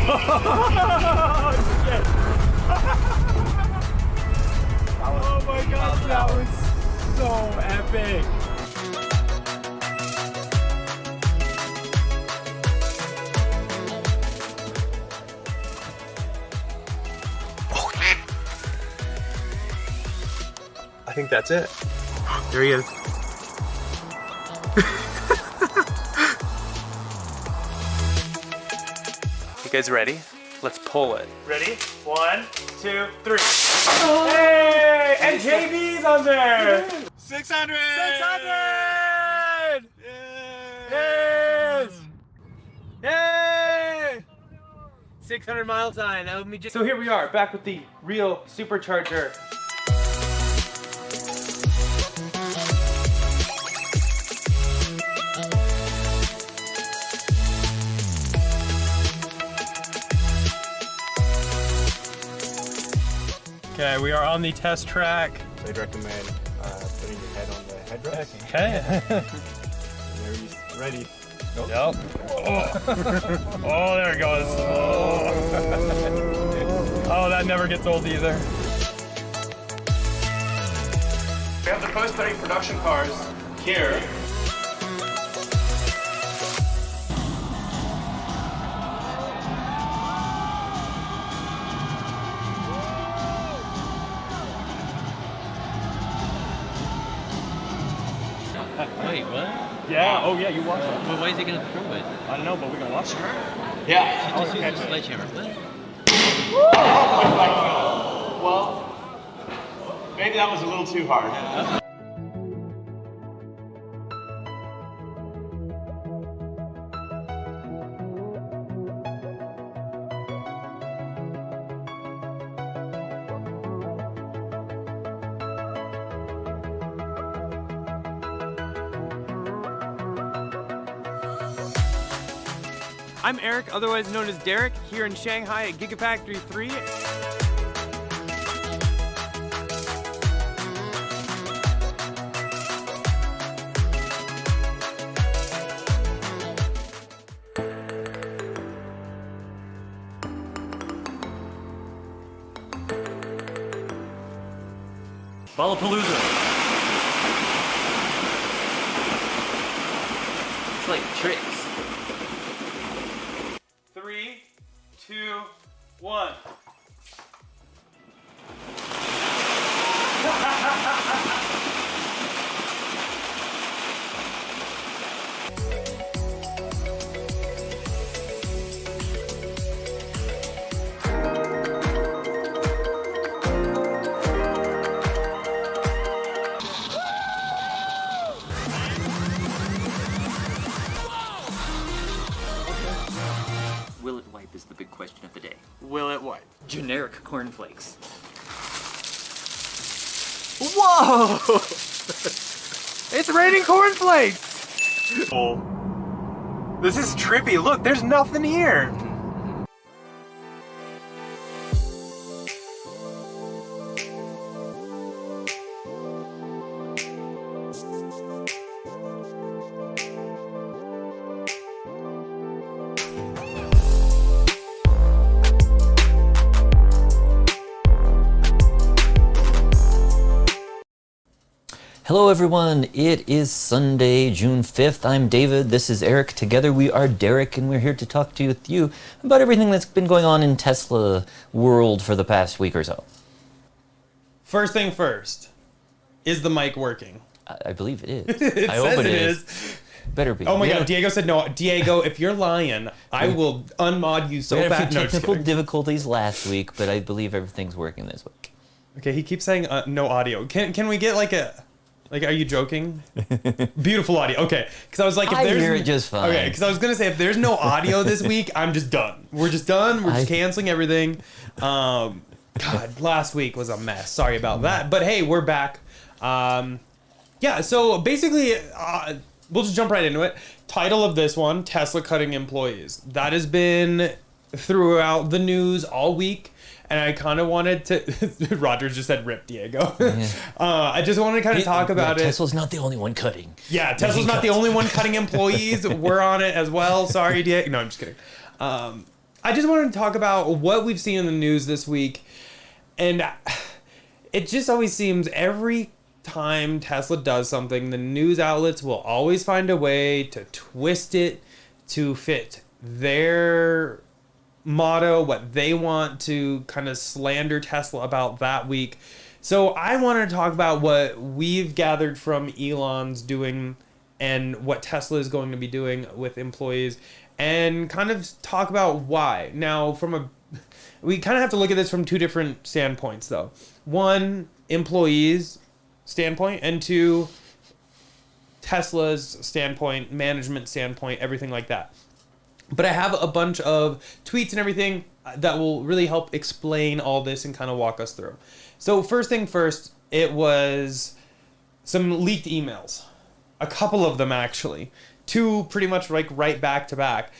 shit. Oh my god, that was so epic. I think that's it. There he is. You guys ready? Let's pull it. Ready? 1, 2, 3. Oh. Hey! And JB's on there! 600! 600! Yes! Yay! 600 mile time. That would be just... So here we are, back with the real Supercharger. Okay, we are on the test track. So I'd recommend putting your head on the headrest. Okay. There he's ready. Nope. Yep. Oh. Oh, there it goes. Oh. Oh, that never gets old either. We have the post-study production cars here. Wait, what? Yeah, oh yeah, you watch it. Well, why is he gonna throw it? I don't know, but we're gonna watch it. Yeah. She just used a sledgehammer. What? Well, maybe that was a little too hard. I'm Eric, otherwise known as Derek, here in Shanghai at Gigafactory 3. Ballapalooza. It's like tricks. 3, 2, 1. Will it wipe is the big question of the day. Will it wipe? Generic cornflakes. Whoa! It's raining cornflakes! Oh. This is trippy. Look, there's nothing here. Hello everyone, it is Sunday, June 5th. I'm David, this is Eric. Together we are Derek, and we're here to talk to you with you about everything that's been going on in Tesla world for the past week or so. First thing first, is the mic working? I believe it is. It I says hope it is. Better be. Oh my god, Diego said no. Diego, if you're lying, I will unmod you so We had a fast. few No, just technical kidding. difficulties last week, but I believe everything's working this week. Okay, he keeps saying no audio. Can we get like a... Like, are you joking? Beautiful audio. Okay, because I was like, if I there's... hear it just fine. Okay, because I was going to say, if there's no audio this week, I'm just done. We're just done. We're just canceling everything. God, last week was a mess. Sorry about that. But hey, we're back. Yeah, so basically, we'll just jump right into it. Title of this one, Tesla cutting employees. That has been throughout the news all week. And I kind of wanted to... Rogers just said, rip, Diego. Yeah. I just wanted to kind of talk about it. Tesla's not the only one cutting. Yeah, Tesla's not the only one cutting employees. We're on it as well. Sorry, Diego. No, I'm just kidding. I just wanted to talk about what we've seen in the news this week. And it just always seems every time Tesla does something, the news outlets will always find a way to twist it to fit their motto, what they want to kind of slander Tesla about that week. So I wanted to talk about what we've gathered from Elon's doing and what Tesla is going to be doing with employees, and kind of talk about why. Now, we kind of have to look at this from two different standpoints, though. One, employees' standpoint, and two, Tesla's standpoint, management standpoint, everything like that. But I have a bunch of tweets and everything that will really help explain all this and kind of walk us through. So first thing first, it was some leaked emails. A couple of them, actually. Two pretty much like right back to back.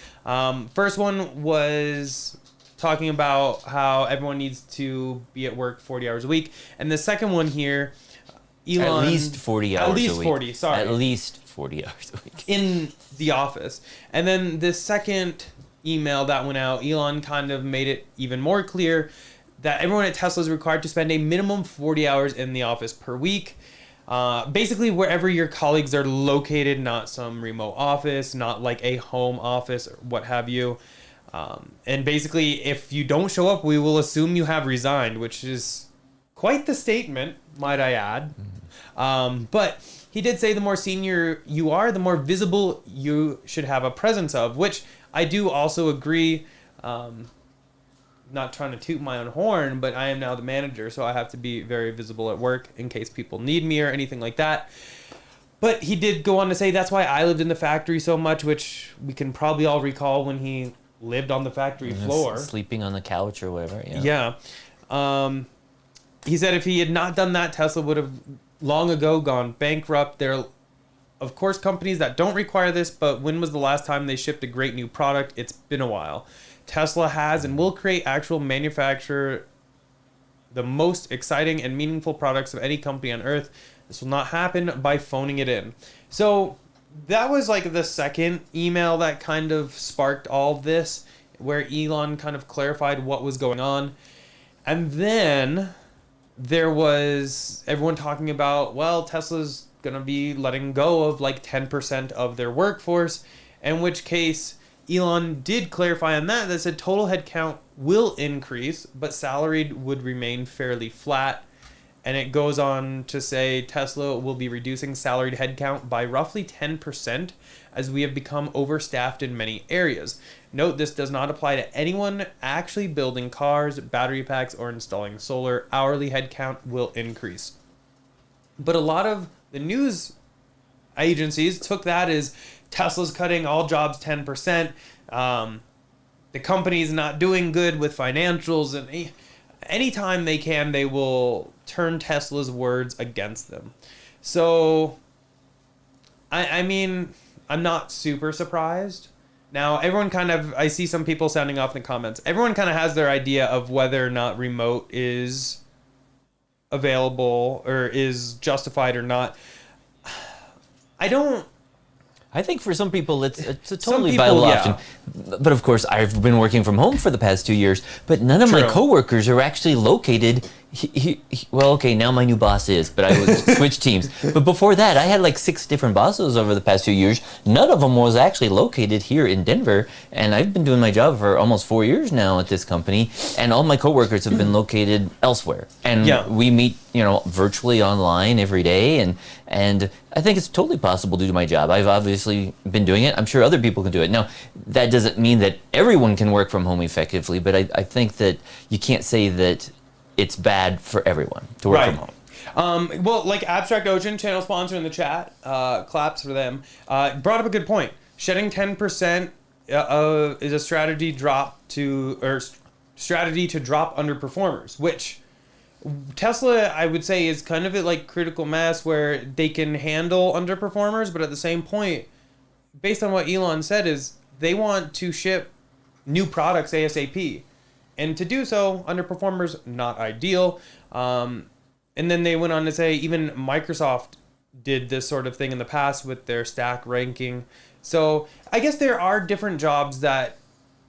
First one was talking about how everyone needs to be at work 40 hours a week. And the second one here, Elon... At least 40 hours a week. At least 40, sorry. At least 40 hours a week. In the office. And then the second email that went out, Elon kind of made it even more clear that everyone at Tesla is required to spend a minimum 40 hours in the office per week. Basically wherever your colleagues are located, not some remote office, not like a home office or what have you. And basically, if you don't show up, we will assume you have resigned, which is quite the statement, might I add. But he did say the more senior you are, the more visible you should have a presence of, which I do also agree. Not trying to toot my own horn, but I am now the manager, so I have to be very visible at work in case people need me or anything like that. But he did go on to say that's why I lived in the factory so much, which we can probably all recall when he lived on the factory floor. Sleeping on the couch or whatever. Yeah. He said if he had not done that, Tesla would have long ago gone bankrupt. There are, of course, companies that don't require this, but when was the last time they shipped a great new product? It's been a while. Tesla has and will create actual manufacture the most exciting and meaningful products of any company on earth. This will not happen by phoning it in. So that was like the second email that kind of sparked all this, where Elon kind of clarified what was going on. And then there was everyone talking about, well, Tesla's going to be letting go of like 10% of their workforce, in which case Elon did clarify on that said total headcount will increase, but salaried would remain fairly flat. And it goes on to say Tesla will be reducing salaried headcount by roughly 10% as we have become overstaffed in many areas. Note this does not apply to anyone actually building cars, battery packs, or installing solar. Hourly headcount will increase. But a lot of the news agencies took that as Tesla's cutting all jobs 10%. The company's not doing good with financials, and anytime they can, they will turn Tesla's words against them. So, I mean, I'm not super surprised. Now, everyone kind of, I see some people sounding off in the comments. Everyone kind of has their idea of whether or not remote is available or is justified or not. I think for some people it's a Some totally people, viable yeah. option. But of course, I've been working from home for the past 2 years, but none of my True. coworkers are actually located. Well, okay, now my new boss is, but I would switch teams. But before that, I had like 6 different bosses over the past few years. None of them was actually located here in Denver, and I've been doing my job for almost 4 years now at this company, and all my coworkers have been located elsewhere. And we meet, virtually online every day, and I think it's totally possible to do my job. I've obviously been doing it. I'm sure other people can do it. Now, that doesn't mean that everyone can work from home effectively, but I think that you can't say that it's bad for everyone to work from home. Well, like Abstract Ocean, channel sponsor in the chat, claps for them, brought up a good point. Shedding 10% is a strategy to drop underperformers, which Tesla, I would say, is kind of like critical mass where they can handle underperformers, but at the same point, based on what Elon said, is they want to ship new products ASAP. And to do so, underperformers, not ideal. And then they went on to say even Microsoft did this sort of thing in the past with their stack ranking. So I guess there are different jobs that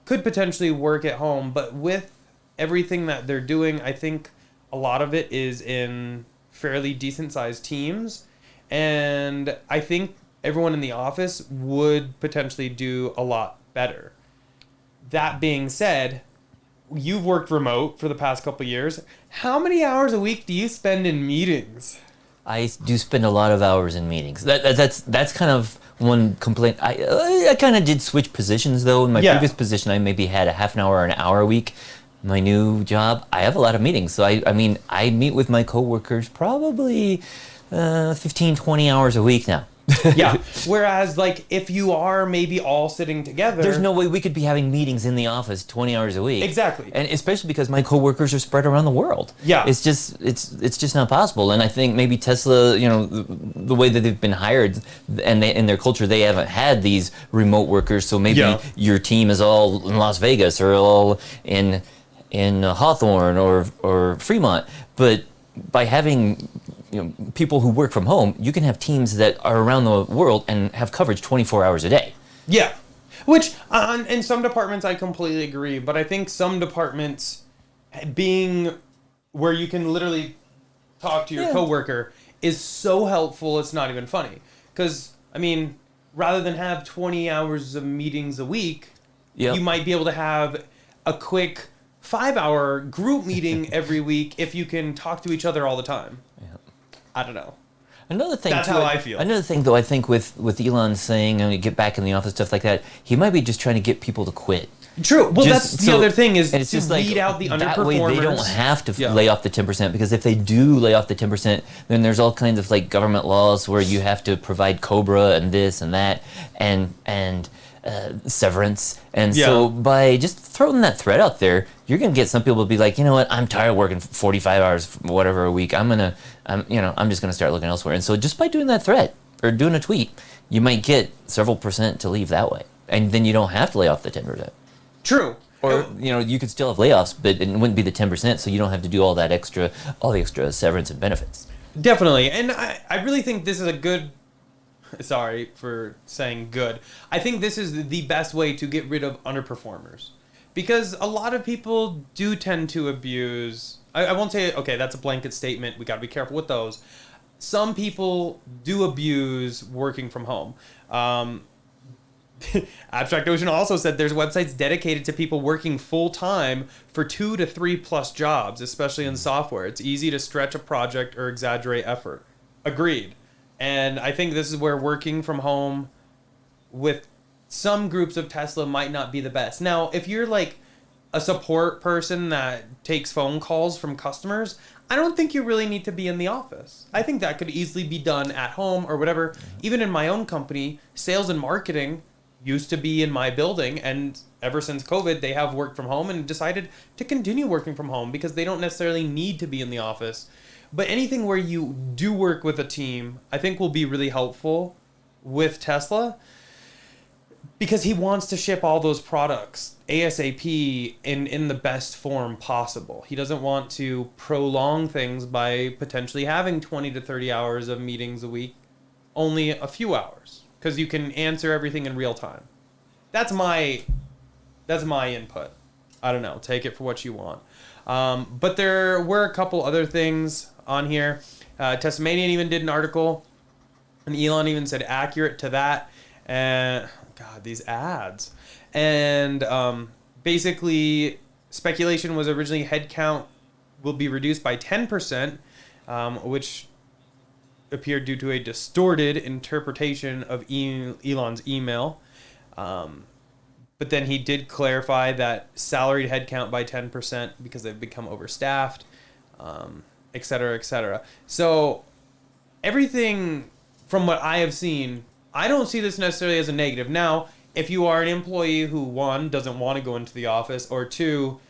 could potentially work at home, but with everything that they're doing, I think a lot of it is in fairly decent sized teams. And I think everyone in the office would potentially do a lot better. That being said, you've worked remote for the past couple of years. How many hours a week do you spend in meetings? I do spend a lot of hours in meetings. That's kind of one complaint. I kind of did switch positions though. In my previous position, I maybe had a half an hour or an hour a week. My new job, I have a lot of meetings. So I mean, I meet with my coworkers probably 15, 20 hours a week now. Yeah. Whereas, like, if you are maybe all sitting together, there's no way we could be having meetings in the office 20 hours a week. Exactly. And especially because my coworkers are spread around the world. Yeah. It's just not possible. And I think maybe Tesla, you know, the way that they've been hired and they, in their culture, they haven't had these remote workers. So maybe your team is all in Las Vegas or all in Hawthorne or Fremont. But by having people who work from home, you can have teams that are around the world and have coverage 24 hours a day. Yeah. Which, in some departments, I completely agree. But I think some departments being where you can literally talk to your coworker is so helpful, it's not even funny. Because, I mean, rather than have 20 hours of meetings a week, you might be able to have a quick 5-hour group meeting every week if you can talk to each other all the time. I don't know. Another thing, that's how I feel. Another thing, though, I think with Elon saying get back in the office, stuff like that, he might be just trying to get people to quit. True. Well, that's the other thing is it's to just weed out the that underperformers. Way they don't have to lay off the 10%, because if they do lay off the 10%, then there's all kinds of like government laws where you have to provide COBRA and this and that and severance. And so by just throwing that threat out there, you're going to get some people to be like, you know what, I'm tired of working 45 hours, whatever a week. I'm just going to start looking elsewhere. And so just by doing that threat or doing a tweet, you might get several percent to leave that way. And then you don't have to lay off the 10%. True. Or, you could still have layoffs, but it wouldn't be the 10%, so you don't have to do all the extra severance and benefits. Definitely. And I really think this is a good... Sorry for saying good. I think this is the best way to get rid of underperformers. Because a lot of people do tend to abuse... I won't say, okay, that's a blanket statement. We got to be careful with those. Some people do abuse working from home. Abstract Ocean also said there's websites dedicated to people working full-time for 2 to 3 plus jobs, especially in software. It's easy to stretch a project or exaggerate effort. Agreed. And I think this is where working from home with some groups of Tesla might not be the best. Now, if you're like a support person that takes phone calls from customers, I don't think you really need to be in the office. I think that could easily be done at home or whatever. Even in my own company, sales and marketing used to be in my building, and ever since COVID, they have worked from home and decided to continue working from home because they don't necessarily need to be in the office. But anything where you do work with a team, I think will be really helpful with Tesla, because he wants to ship all those products ASAP in the best form possible. He doesn't want to prolong things by potentially having 20 to 30 hours of meetings a week, only a few hours, because you can answer everything in real time. That's my input. I don't know. Take it for what you want. But there were a couple other things on here. Testamanian even did an article, and Elon even said accurate to that. And God, these ads. And basically, speculation was originally headcount will be reduced by 10%, which appeared due to a distorted interpretation of Elon's email. But then he did clarify that salaried headcount by 10% because they've become overstaffed, et cetera, et cetera. So everything from what I have seen, I don't see this necessarily as a negative. Now, if you are an employee who, 1, doesn't want to go into the office, or 2,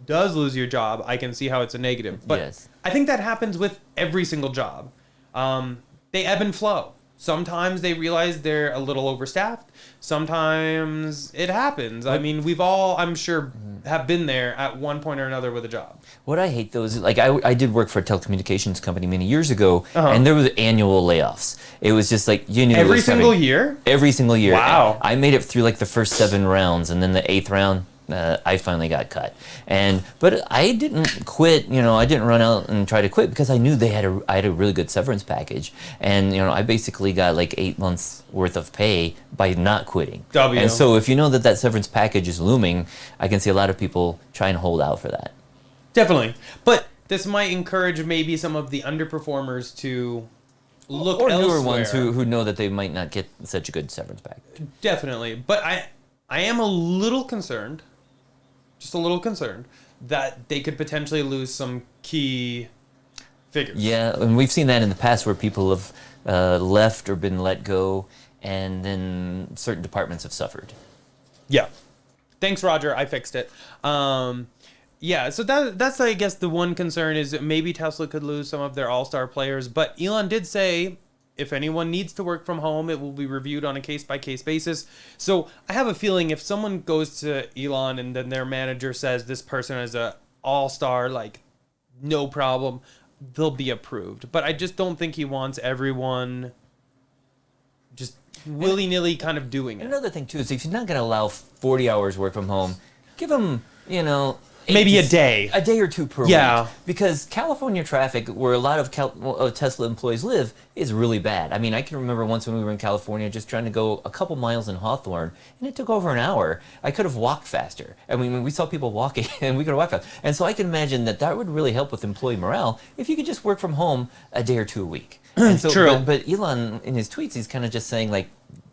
does lose your job, I can see how it's a negative. But yes. I think that happens with every single job. They ebb and flow. Sometimes they realize they're a little overstaffed. Sometimes it happens. I mean, we've all, I'm sure, have been there at one point or another with a job. What I hate, though, is like I did work for a telecommunications company many years ago, and there was annual layoffs. It was just like, you knew every single year? Every single year. Wow. I made it through like the first 7 rounds, and then the 8th round, I finally got cut. But I didn't quit. I didn't run out and try to quit because I knew I had a really good severance package, and I basically got like 8 months worth of pay by not quitting. And so if you know that severance package is looming, I can see a lot of people try and hold out for that. Definitely, but this might encourage maybe some of the underperformers to look or elsewhere. newer ones who know that they might not get such a good severance package. Definitely, but I am a little concerned. Just a little concerned that they could potentially lose some key figures. Yeah, and we've seen that in the past where people have left or been let go, and then certain departments have suffered. Yeah. Thanks, Roger. I fixed it. Yeah, so that's, I guess, the one concern is that maybe Tesla could lose some of their all-star players. But Elon did say if anyone needs to work from home, it will be reviewed on a case-by-case basis. So I have a feeling if someone goes to Elon and then their manager says this person is a all-star, like, no problem, they'll be approved. But I just don't think he wants everyone just willy-nilly kind of doing it. Another thing, too, is if you're not going to allow 40 hours work from home, give them, maybe a day. A day or two per week. Because California traffic, where a lot of Tesla employees live, is really bad. I mean, I can remember once when we were in California just trying to go a couple miles in Hawthorne, and it took over an hour. I could have walked faster. I mean, we saw people walking, and we could have walked faster. And so I can imagine that would really help with employee morale if you could just work from home a day or two a week. And so, True. But Elon, in his tweets, he's kind of just saying, like,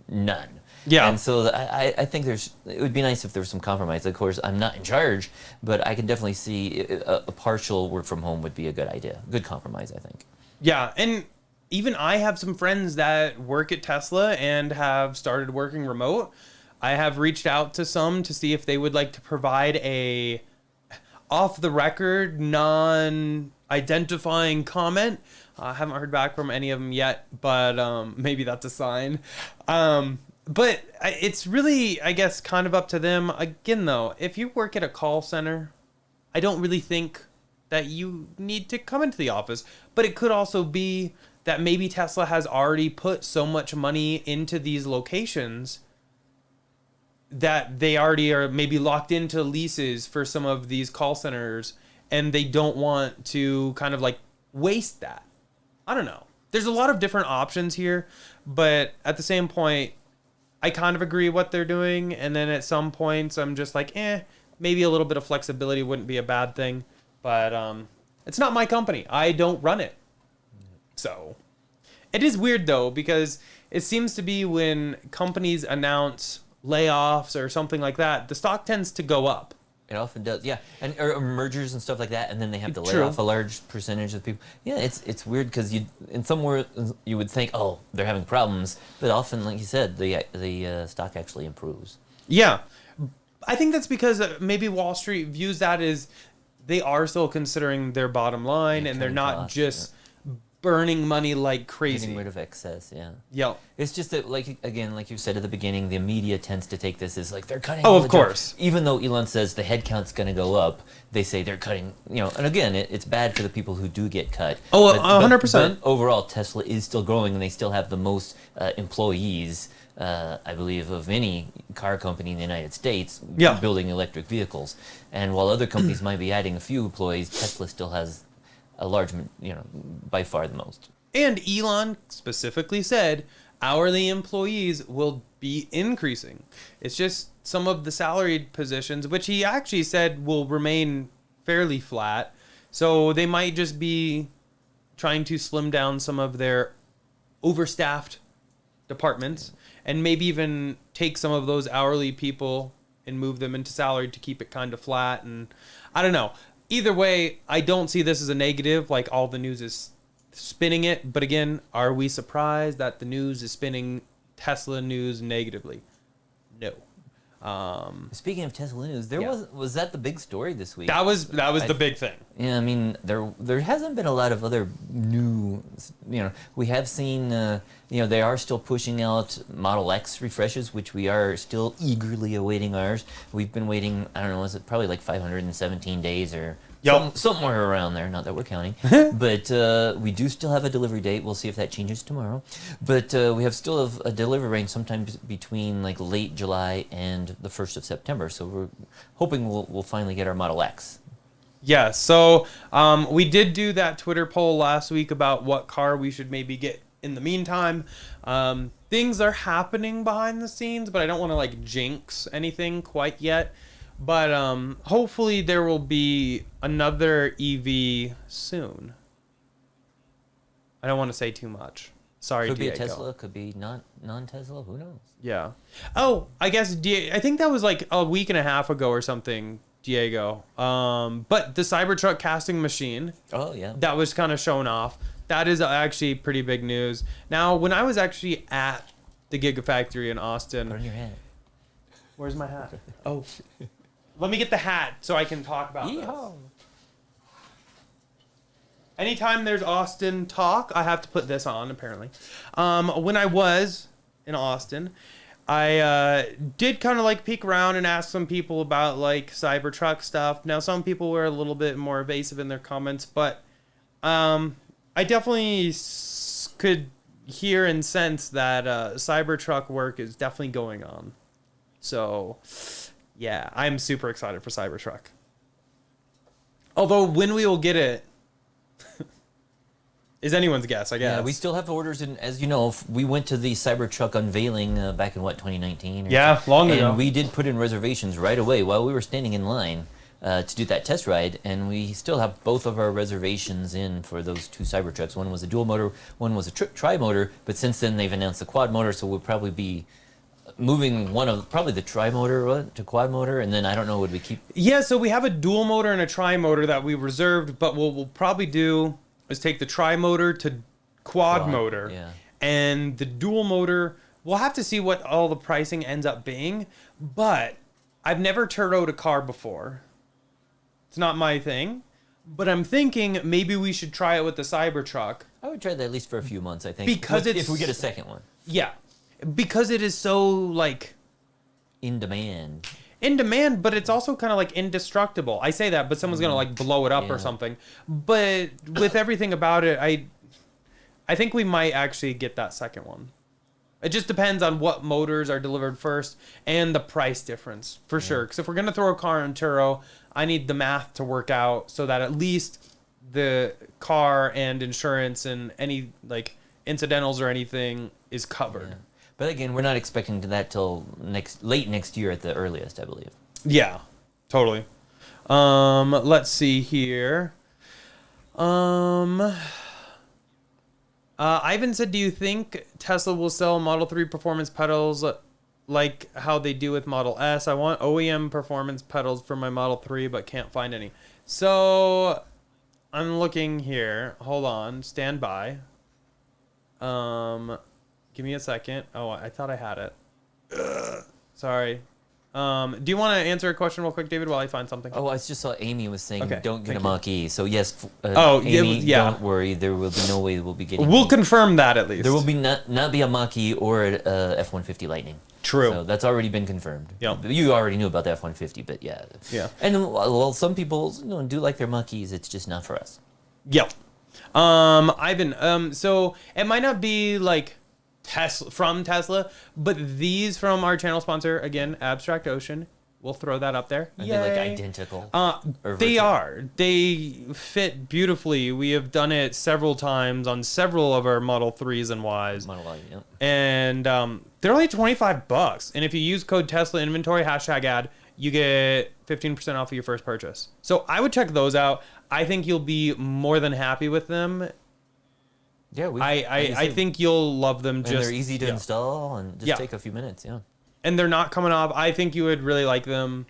none. Yeah. And so I think it would be nice if there was some compromise. Of course, I'm not in charge, but I can definitely see a partial work from home would be a good idea. Good compromise, I think. Yeah, and even I have some friends that work at Tesla and have started working remote. I have reached out to some to see if they would like to provide a off-the-record, non-identifying comment. I haven't heard back from any of them yet, but maybe that's a sign. But it's really, I guess, kind of up to them. Again, though, if you work at a call center, I don't really think that you need to come into the office. But it could also be that maybe Tesla has already put so much money into these locations that they already are maybe locked into leases for some of these call centers, and they don't want to kind of like waste that. I don't know. There's a lot of different options here, but at the same point, I kind of agree what they're doing, and then at some points I'm just like, maybe a little bit of flexibility wouldn't be a bad thing, but it's not my company. I don't run it. So it is weird though, because it seems to be when companies announce layoffs or something like that, the stock tends to go up. It often does, yeah, and or mergers and stuff like that, and then they have to lay True. off a large percentage of people. Yeah, it's weird because in somewhere you would think, oh, they're having problems, but often, like you said, the stock actually improves. Yeah, I think that's because maybe Wall Street views that as they are still considering their bottom line, and they're not costs, just burning money like crazy. Getting rid of excess, yeah. Yep. It's just that, like you said at the beginning, the media tends to take this as like they're cutting. Oh, all of the jobs. course. Even though Elon says the headcount's going to go up, they say they're cutting. And again, it's bad for the people who do get cut. Oh, but 100%. But overall, Tesla is still growing, and they still have the most employees, I believe, of any car company in the United States building electric vehicles. And while other companies might be adding a few employees, Tesla still has a large, by far the most. And Elon specifically said hourly employees will be increasing. It's just some of the salaried positions, which he actually said will remain fairly flat. So they might just be trying to slim down some of their overstaffed departments and maybe even take some of those hourly people and move them into salaried to keep it kind of flat. And I don't know. Either way, I don't see this as a negative, like all the news is spinning it. But again, are we surprised that the news is spinning Tesla news negatively? No. Speaking of Tesla news, was that the big story this week? That was the big thing. Yeah, I mean, there hasn't been a lot of other new, we have seen, they are still pushing out Model X refreshes, which we are still eagerly awaiting ours. We've been waiting, I don't know, is it probably like 517 days or Yup. Somewhere around there. Not that we're counting, but we do still have a delivery date. We'll see if that changes tomorrow. But we still have a delivery range sometimes between like late July and the 1st of September. So we're hoping we'll finally get our Model X. Yeah, so we did do that Twitter poll last week about what car we should maybe get in the meantime. Things are happening behind the scenes, but I don't want to like jinx anything quite yet. But hopefully there will be another EV soon. I don't want to say too much. Sorry, Could be a Diego. Tesla, could be non-Tesla, who knows? Yeah. Oh, I guess I think that was like a week and a half ago or something, Diego. But the Cybertruck casting machine. Oh, yeah. That was kind of shown off. That is actually pretty big news. Now, when I was actually at the Gigafactory in Austin. Put on your hat. Where's my hat? Oh. Let me get the hat so I can talk about this. Anytime there's Austin talk, I have to put this on, apparently. When I was in Austin, I did kind of like peek around and ask some people about like Cybertruck stuff. Now, some people were a little bit more evasive in their comments, but I definitely could hear and sense that Cybertruck work is definitely going on. So, yeah, I'm super excited for Cybertruck. Although when we will get it is anyone's guess, I guess. Yeah, we still have orders, and as you know, we went to the Cybertruck unveiling back in, 2019? Yeah, long ago. And we did put in reservations right away while we were standing in line to do that test ride, and we still have both of our reservations in for those two Cybertrucks. One was a dual motor, one was a tri-motor, but since then they've announced the quad motor, so we'll probably be moving probably the tri-motor to quad motor, and then I don't know, would we keep... Yeah, so we have a dual motor and a tri-motor that we reserved, but what we'll probably do is take the tri-motor to quad motor. Yeah. And the dual motor, we'll have to see what all the pricing ends up being, but I've never Turo'd a car before. It's not my thing, but I'm thinking maybe we should try it with the Cybertruck. I would try that at least for a few months, I think. Because if we get a second one. Yeah, because it is so, like... In demand. In demand, but it's also kind of like indestructible. I say that, but someone's gonna like blow it up or something. But with everything about it, I think we might actually get that second one. It just depends on what motors are delivered first and the price difference for sure. Because if we're gonna throw a car in Turo, I need the math to work out so that at least the car and insurance and any like incidentals or anything is covered. Yeah. But again, we're not expecting that till late next year at the earliest, I believe. Yeah, totally. Let's see here. Ivan said, do you think Tesla will sell Model 3 performance pedals like how they do with Model S? I want OEM performance pedals for my Model 3, but can't find any. So I'm looking here. Hold on. Stand by. Give me a second. Oh, I thought I had it. Sorry. Do you want to answer a question real quick, David, while I find something? Oh, I just saw Amy was saying, Okay, don't get a thank you. Mach-E. So yes, Amy, don't worry. There will be no way we'll be getting... We'll confirm that at least. There will be not be a Mach-E or a F-150 Lightning. True. So that's already been confirmed. Yeah. You already knew about the F-150, but yeah. Yeah. And well, some people do like their Mach-Es. It's just not for us. Yep. Ivan, so it might not be like Tesla, but these from our channel sponsor, again, Abstract Ocean. We'll throw that up there. Are they like identical? They are. They fit beautifully. We have done it several times on several of our Model 3s and Ys. Model Y, yeah. And they're only $25. And if you use code Tesla Inventory, #ad, you get 15% off of your first purchase. So I would check those out. I think you'll be more than happy with them. Yeah, I think you'll love them. And just they're easy to install and just take a few minutes. Yeah. And they're not coming off. I think you would really like them.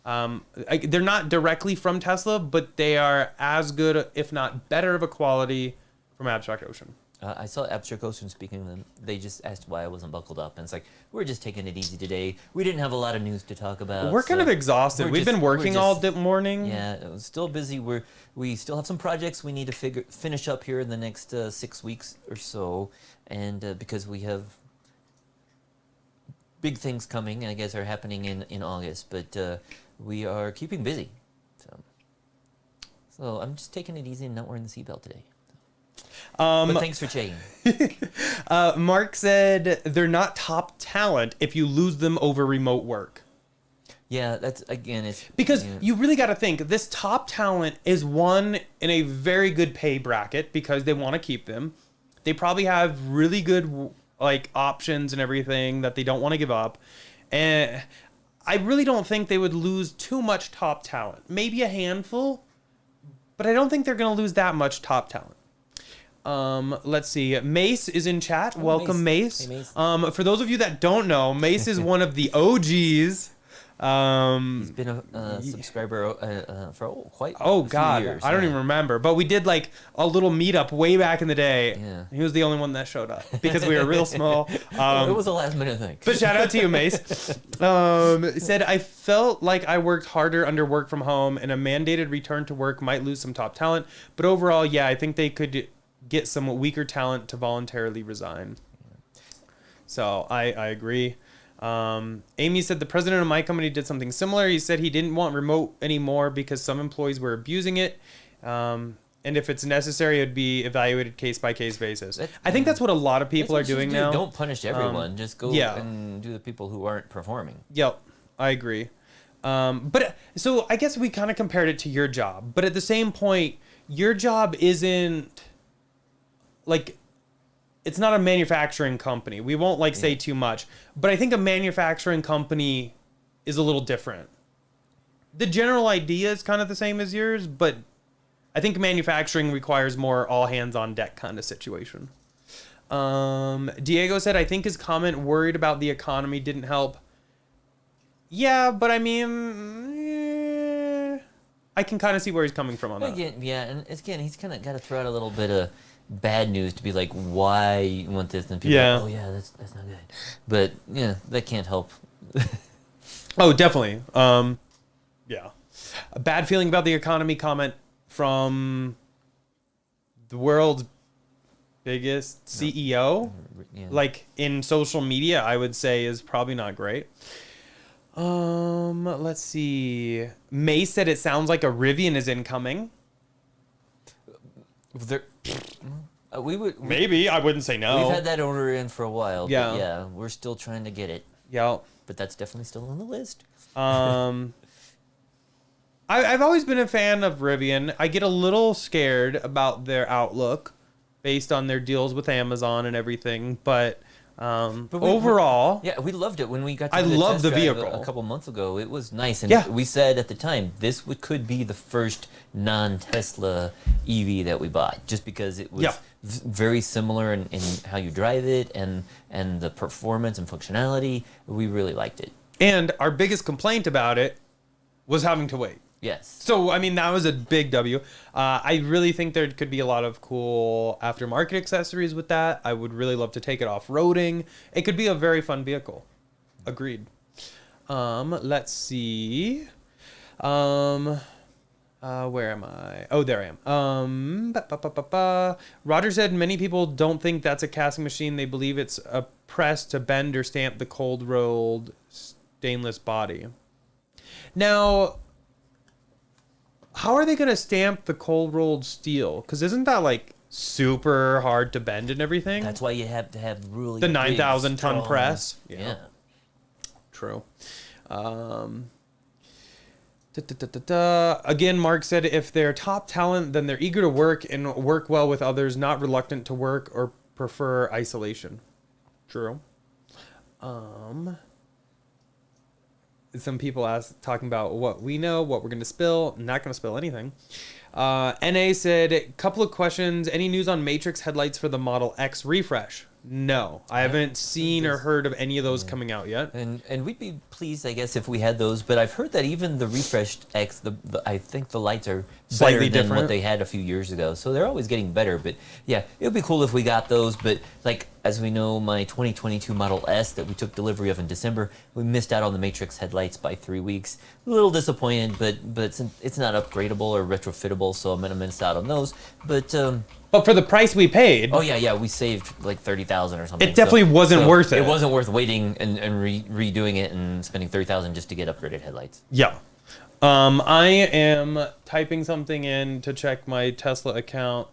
They're not directly from Tesla, but they are as good, if not better, of a quality from Abstract Ocean. I saw Abstract Ocean speaking of them. They just asked why I wasn't buckled up, and it's like, we're just taking it easy today. We didn't have a lot of news to talk about. We're kind of exhausted. We've been working all morning. Yeah, it was still busy. We still have some projects we need to finish up here in the next 6 weeks or so, and because we have big things coming, I guess, are happening in August, but we are keeping busy. So. So I'm just taking it easy and not wearing the seatbelt today. But thanks for checking. Mark said they're not top talent if you lose them over remote work. Yeah, that's again. It's Because yeah. you really got to think this top talent is one in a very good pay bracket because they want to keep them. They probably have really good like options and everything that they don't want to give up. And I really don't think they would lose too much top talent. Maybe a handful, but I don't think they're going to lose that much top talent. Let's see. Mace is in chat. Welcome, Mace. Hey, Mace. For those of you that don't know, Mace is one of the OGs. He's been a subscriber for quite a few years. I don't even remember, but we did like a little meetup way back in the day. Yeah. He was the only one that showed up because we were real small. It was a last minute thing. But shout out to you, Mace. Said, I felt like I worked harder under work from home and a mandated return to work might lose some top talent. But overall, yeah, I think they could get some weaker talent to voluntarily resign. So I agree. Amy said the president of my company did something similar. He said he didn't want remote anymore because some employees were abusing it. And if it's necessary, it'd be evaluated case by case basis. I think that's what a lot of people are doing now. Don't punish everyone. Just go and do the people who aren't performing. Yep, I agree. But so I guess we kind of compared it to your job, but at the same point, your job isn't like, it's not a manufacturing company. We won't like say too much, but I think a manufacturing company is a little different. The general idea is kind of the same as yours, but I think manufacturing requires more all hands on deck kind of situation. Diego said, I think his comment worried about the economy didn't help. Yeah, but I mean, I can kind of see where he's coming from on that. Again, yeah, and again, he's kind of got to throw out a little bit of bad news to be like, why you want this? And people are like, oh yeah, that's not good. But yeah, that can't help. Oh, definitely. Yeah. A bad feeling about the economy comment from the world's biggest CEO, Yeah. like in social media, I would say is probably not great. Let's see. May said it sounds like a Rivian is incoming. Maybe. I wouldn't say no. We've had that order in for a while. Yeah. But yeah, we're still trying to get it. Yeah. But that's definitely still on the list. I've always been a fan of Rivian. I get a little scared about their outlook based on their deals with Amazon and everything, but overall, yeah, we loved it when we got to I do love test the drive vehicle. a couple months ago. It was nice, and Yeah. we said at the time this could be the first non-Tesla EV that we bought, just because it was very similar in how you drive it and the performance and functionality. We really liked it. And our biggest complaint about it was having to wait. Yes. So, I mean, that was a big W. I really think there could be a lot of cool aftermarket accessories with that. I would really love to take it off-roading. It could be a very fun vehicle. Agreed. Let's see. Where am I? Oh, there I am. Roger said many people don't think that's a casting machine. They believe it's a press to bend or stamp the cold-rolled stainless body. Now, how are they going to stamp the cold-rolled steel? Because isn't that, like, super hard to bend and everything? That's why you have to have really the big, 9,000-ton strong press. Yeah. True. Again, Mark said if they're top talent, then they're eager to work and work well with others, not reluctant to work or prefer isolation. True. Some people talking about what we know, what we're going to spill. Not going to spill anything. NA said, couple of questions. Any news on Matrix headlights for the Model X refresh? No, I haven't seen or heard of any of those coming out yet. And we'd be pleased, I guess, if we had those. But I've heard that even the refreshed X, I think the lights are Slightly better than different. what they had a few years ago. So they're always getting better. But yeah, it would be cool if we got those. But like, as we know, my 2022 Model S that we took delivery of in December, we missed out on the Matrix headlights by 3 weeks. A little disappointed, but it's not upgradable or retrofittable, so I'm gonna miss out on those. But for the price we paid, oh yeah, we saved like 30,000 or something. it definitely wasn't worth it. It wasn't worth waiting and redoing it and spending 30,000 just to get upgraded headlights. Yeah. I am typing something in to check my Tesla account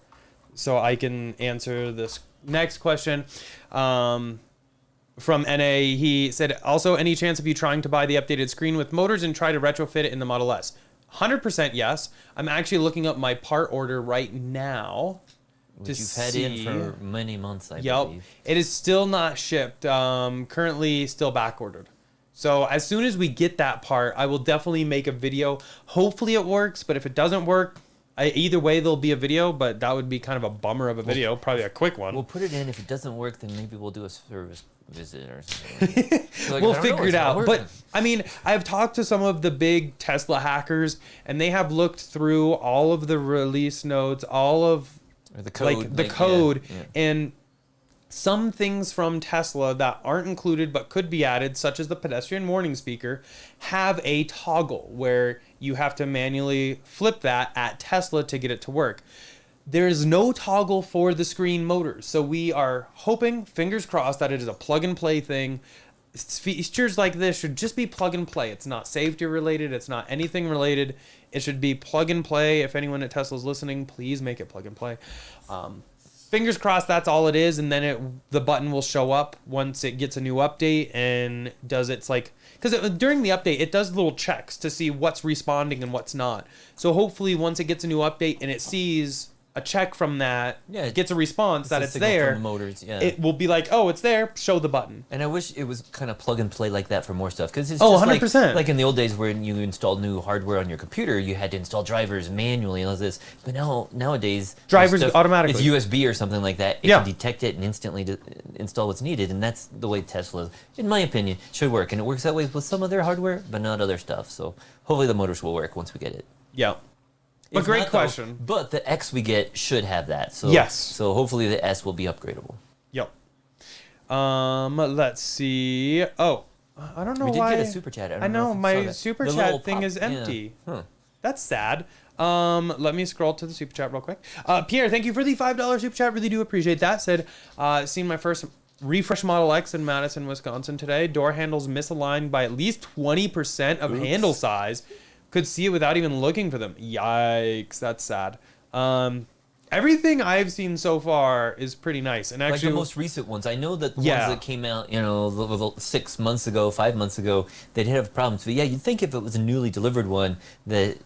so I can answer this next question. From NA, he said, also, any chance of you trying to buy the updated screen with motors and try to retrofit it in the Model S? 100% yes. I'm actually looking up my part order right now. Which you've had in for many months, I believe. It is still not shipped. Currently still back ordered. So as soon as we get that part, I will definitely make a video. Hopefully it works, but if it doesn't work, either way there'll be a video, but that would be kind of a bummer of a video, probably a quick one. We'll put it in. If it doesn't work, then maybe we'll do a service visit or something. Like, we'll figure it out. But I mean, I've talked to some of the big Tesla hackers, and they have looked through all of the release notes, all of the code, code, and some things from Tesla that aren't included but could be added, such as the pedestrian warning speaker, have a toggle where you have to manually flip that at Tesla to get it to work. There's no toggle for the screen motors, so we are hoping, fingers crossed, that it is a plug-and-play thing. Features like this should just be plug-and-play. It's not safety related. It's not anything related. It should be plug-and-play. If anyone at Tesla's listening, please make it plug-and-play. Fingers crossed that's all it is, and then the button will show up once it gets a new update and does its like... Because during the update, it does little checks to see what's responding and what's not. So hopefully once it gets a new update and it sees a check from that, gets a response that it's there, from the motors, it will be like, oh, it's there, show the button. And I wish it was kind of plug and play like that for more stuff. Because it's just 100%. Like in the old days when you installed new hardware on your computer, you had to install drivers manually and all this. But nowadays, drivers automatically. It's USB or something like that. It can detect it and instantly install what's needed. And that's the way Tesla, in my opinion, should work. And it works that way with some of their hardware, but not other stuff. So hopefully the motors will work once we get it. Yeah. But great question. But the X we get should have that. So yes. So hopefully the S will be upgradable. Yep. Let's see. Oh, I don't know why. We did get a super chat. I know my super chat thing is empty. Yeah. Huh. That's sad. Let me scroll to the super chat real quick. Pierre, thank you for the $5 super chat. Really do appreciate that. Said, seen my first refresh Model X in Madison, Wisconsin today. Door handles misaligned by at least 20% of handle size. Could see it without even looking for them. Yikes, that's sad. Everything I've seen so far is pretty nice. And actually, like the most recent ones, I know that the ones that came out, 6 months ago, 5 months ago, they did have problems. But yeah, you'd think if it was a newly delivered one that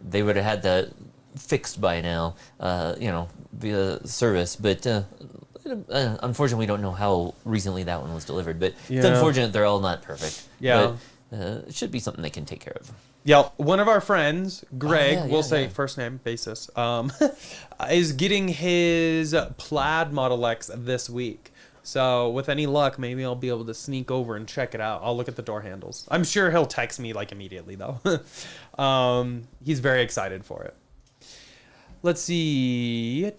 they would have had that fixed by now, via service. But unfortunately, we don't know how recently that one was delivered. But it's unfortunate they're all not perfect. Yeah. But it should be something they can take care of. Yeah, one of our friends, Greg, we'll say first name basis, is getting his Plaid Model X this week. So with any luck, maybe I'll be able to sneak over and check it out. I'll look at the door handles. I'm sure he'll text me like immediately though. He's very excited for it. Let's see.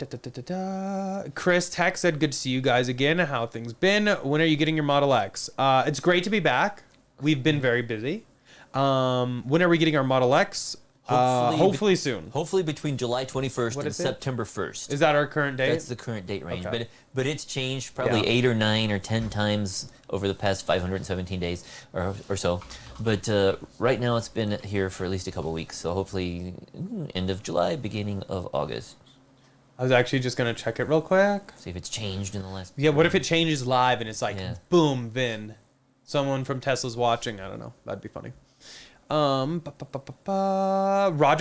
Chris Tech said, good to see you guys again. How things been? When are you getting your Model X? It's great to be back. We've been very busy. When are we getting our Model X? Hopefully soon. Hopefully between July 21st and September 1st. Is that our current date? That's the current date range. Okay. But it's changed probably 8 or 9 or 10 times over the past 517 days or so. But right now it's been here for at least a couple weeks. So hopefully end of July, beginning of August. I was actually just going to check it real quick. See if it's changed in the last... Yeah, what if it changes live and it's like, boom, Vin. Someone from Tesla's watching. I don't know. That'd be funny. Roger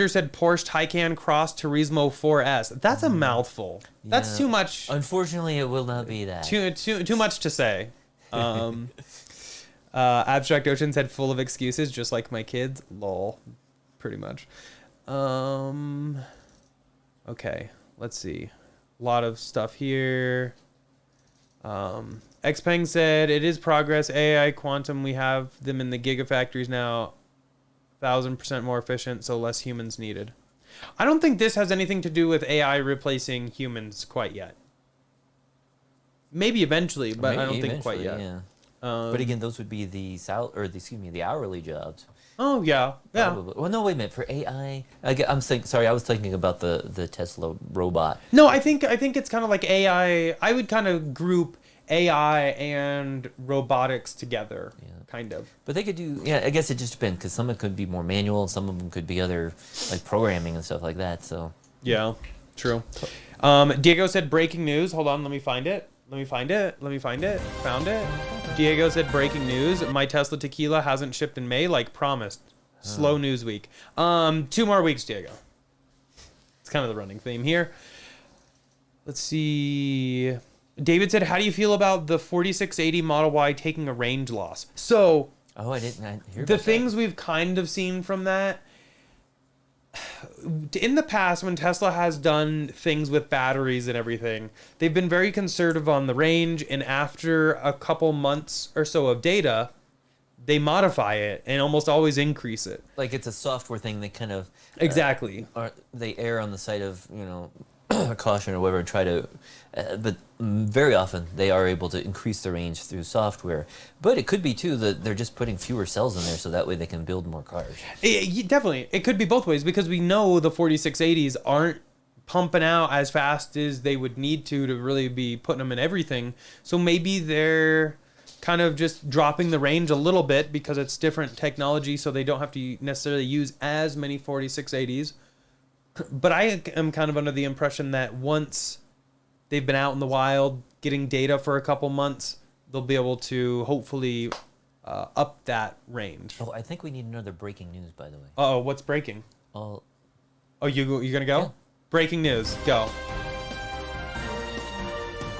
said Porsche Taycan Cross Turismo 4S. That's a mouthful. That's too much. Unfortunately, it will not be that. Too much to say. Abstract Ocean said full of excuses, just like my kids. Lol. Pretty much. Okay. Let's see. A lot of stuff here. Xpeng said it is progress. AI, quantum. We have them in the gigafactories now. 1,000% more efficient, so less humans needed. I don't think this has anything to do with AI replacing humans quite yet. Maybe eventually, but I don't think quite yet. Yeah. But again, those would be the hourly jobs. Oh yeah, yeah. Probably. Well, no, wait a minute. For AI, I was thinking about the Tesla robot. No, I think it's kind of like AI. I would kind of group AI and robotics together. Yeah. kind of. But they could do, yeah, I guess it just depends, because some of it could be more manual, and some of them could be other, like, programming and stuff like that, so. Yeah, true. Diego said breaking news. Hold on, let me find it. Found it. Diego said breaking news. My Tesla tequila hasn't shipped in May, like promised. Slow news week. 2 more weeks, Diego. It's kind of the running theme here. Let's see. David said, how do you feel about the 4680 Model Y taking a range loss? So, Oh, I didn't hear the about things we've kind of seen from that, in the past, when Tesla has done things with batteries and everything, they've been very conservative on the range, and after a couple months or so of data, they modify it and almost always increase it. that. Like, it's a software thing. They kind of... Exactly. They err on the side of, caution or whatever, and try to... but very often, they are able to increase the range through software. But it could be, too, that they're just putting fewer cells in there, so that way they can build more cars. Definitely. It could be both ways, because we know the 4680s aren't pumping out as fast as they would need to really be putting them in everything. So maybe they're kind of just dropping the range a little bit because it's different technology, so they don't have to necessarily use as many 4680s. But I am kind of under the impression that once they've been out in the wild getting data for a couple months, they'll be able to hopefully up that range. Oh, I think we need another breaking news, by the way. Oh, what's breaking? Oh, You gonna go? Yeah. Breaking news. Go.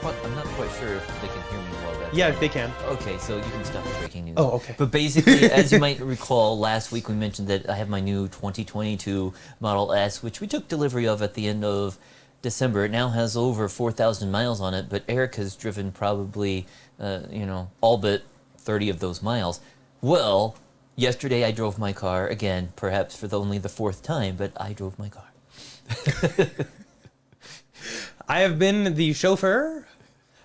I'm not quite sure if they can hear me well. Yeah, they can. Okay, so you can stop the breaking news. Oh, okay. But basically, as you might recall, last week we mentioned that I have my new 2022 Model S, which we took delivery of at the end of December. It now has over 4,000 miles on it, but Eric has driven probably, all but 30 of those miles. Well, yesterday I drove my car, again, perhaps for only the 4th time, but I drove my car. I have been the chauffeur.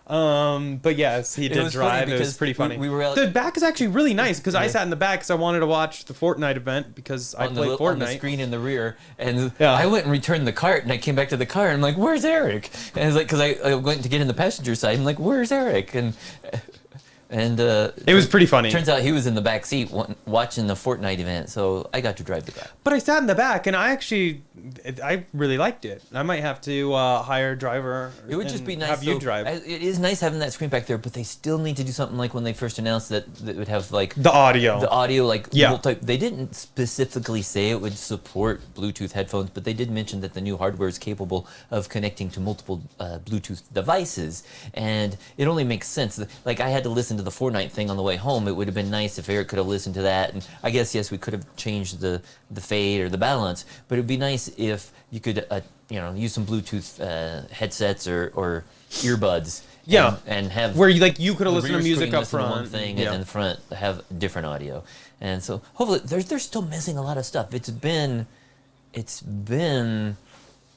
But yes, he did drive. It was pretty funny. We were out. The back is actually really nice because I sat in the back because I wanted to watch the Fortnite event because I play Fortnite. On the screen in the rear, and Yeah. I went and returned the cart, and I came back to the car, and I'm like, "Where's Eric?" And it's like, because I went to get in the passenger side, I'm like, "Where's Eric?" And It was pretty funny. turns out he was in the back seat watching the Fortnite event, so I got to drive the car. But I sat in the back and I really liked it. I might have to hire a driver. It would just be nice. Have you though, drive It is nice having that screen back there, but they still need to do something like when they first announced that it would have like the audio. Yeah. They didn't specifically say it would support Bluetooth headphones, but they did mention that the new hardware is capable of connecting to multiple Bluetooth devices, and it only makes sense. Like, I had to listen to the Fortnite thing on the way home. It would have been nice if Eric could have listened to that, and I guess yes, we could have changed the fade or the balance, but it'd be nice if you could use some Bluetooth headsets or earbuds. Yeah. and have where you could have the listened to rear music screen up listen to front. one thing, and then the front have different audio. And so hopefully they're still missing a lot of stuff. It's been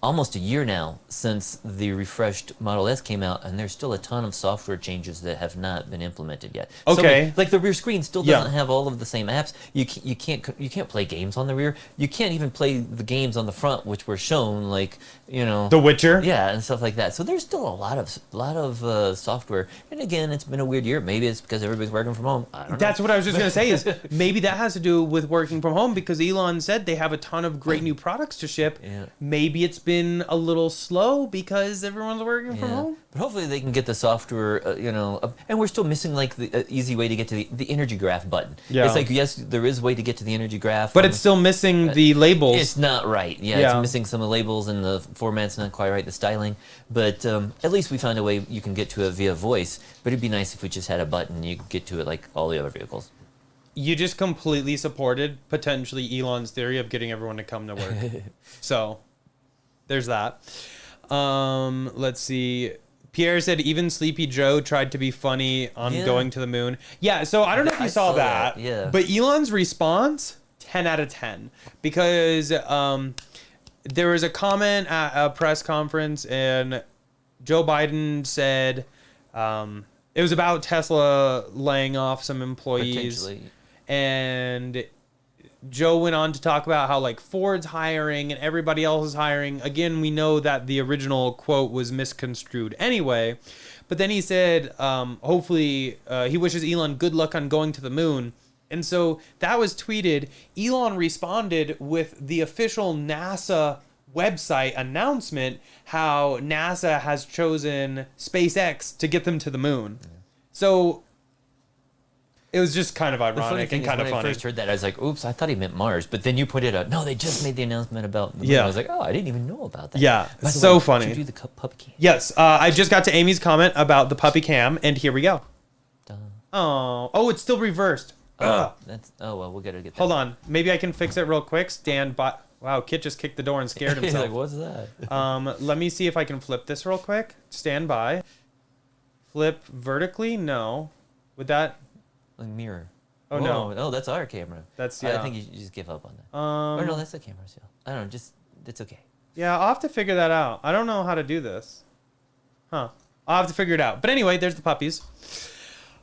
almost a year now since the refreshed Model S came out, and there's still a ton of software changes that have not been implemented yet. Okay. So, like the rear screen still doesn't have all of the same apps. You can't play games on the rear. You can't even play the games on the front, which were shown, The Witcher. yeah, and stuff like that. So there's still a lot of software. And again, it's been a weird year. Maybe it's because everybody's working from home. I don't know. That's what I was just going to say is maybe that has to do with working from home because Elon said they have a ton of great new products to ship. Yeah. Maybe it's been a little slow because everyone's working from home. But hopefully they can get the software, and we're still missing the easy way to get to the energy graph button. Yeah. It's like, yes, there is a way to get to the energy graph. But it's still missing the labels. It's not right. Yeah, Yeah. it's missing some of the labels and the format's not quite right, the styling. But at least we found a way you can get to it via voice. But it'd be nice if we just had a button you could get to it like all the other vehicles. You just completely supported potentially Elon's theory of getting everyone to come to work. So there's that. Let's see. Pierre said even Sleepy Joe tried to be funny on going to the moon. Yeah, so I don't know if you saw that. Yeah. But Elon's response, 10 out of 10. Because there was a comment at a press conference and Joe Biden said it was about Tesla laying off some employees. Potentially. And Joe went on to talk about how Ford's hiring and everybody else is hiring. Again, we know that the original quote was misconstrued anyway, But then he said, hopefully, he wishes Elon good luck on going to the moon. And so that was tweeted. Elon responded with the official NASA website announcement how NASA has chosen SpaceX to get them to the moon. Yeah. So it was just kind of ironic and kind of funny. When I first heard that, I was like, oops, I thought he meant Mars. But then you pointed out, no, they just made the announcement about the moon. Yeah. I was like, oh, I didn't even know about that. Yeah, By the so way, funny. Did you do the puppy cam? Yes, I just got to Amy's comment about the puppy cam, and here we go. Duh. Oh, it's still reversed. Oh, well, we'll get that. Hold on. Maybe I can fix it real quick. Stand by. Wow, Kit just kicked the door and scared himself. Like, what's that? Let me see if I can flip this real quick. Stand by. Flip vertically? No. Would that... Like mirror. Oh, Whoa, no. Oh, that's our camera. That's, I yeah. think you just give up on that. Or no, that's the camera's. Yeah. I don't know. It's okay. Yeah, I'll have to figure that out. I don't know how to do this. Huh. I'll have to figure it out. But anyway, there's the puppies.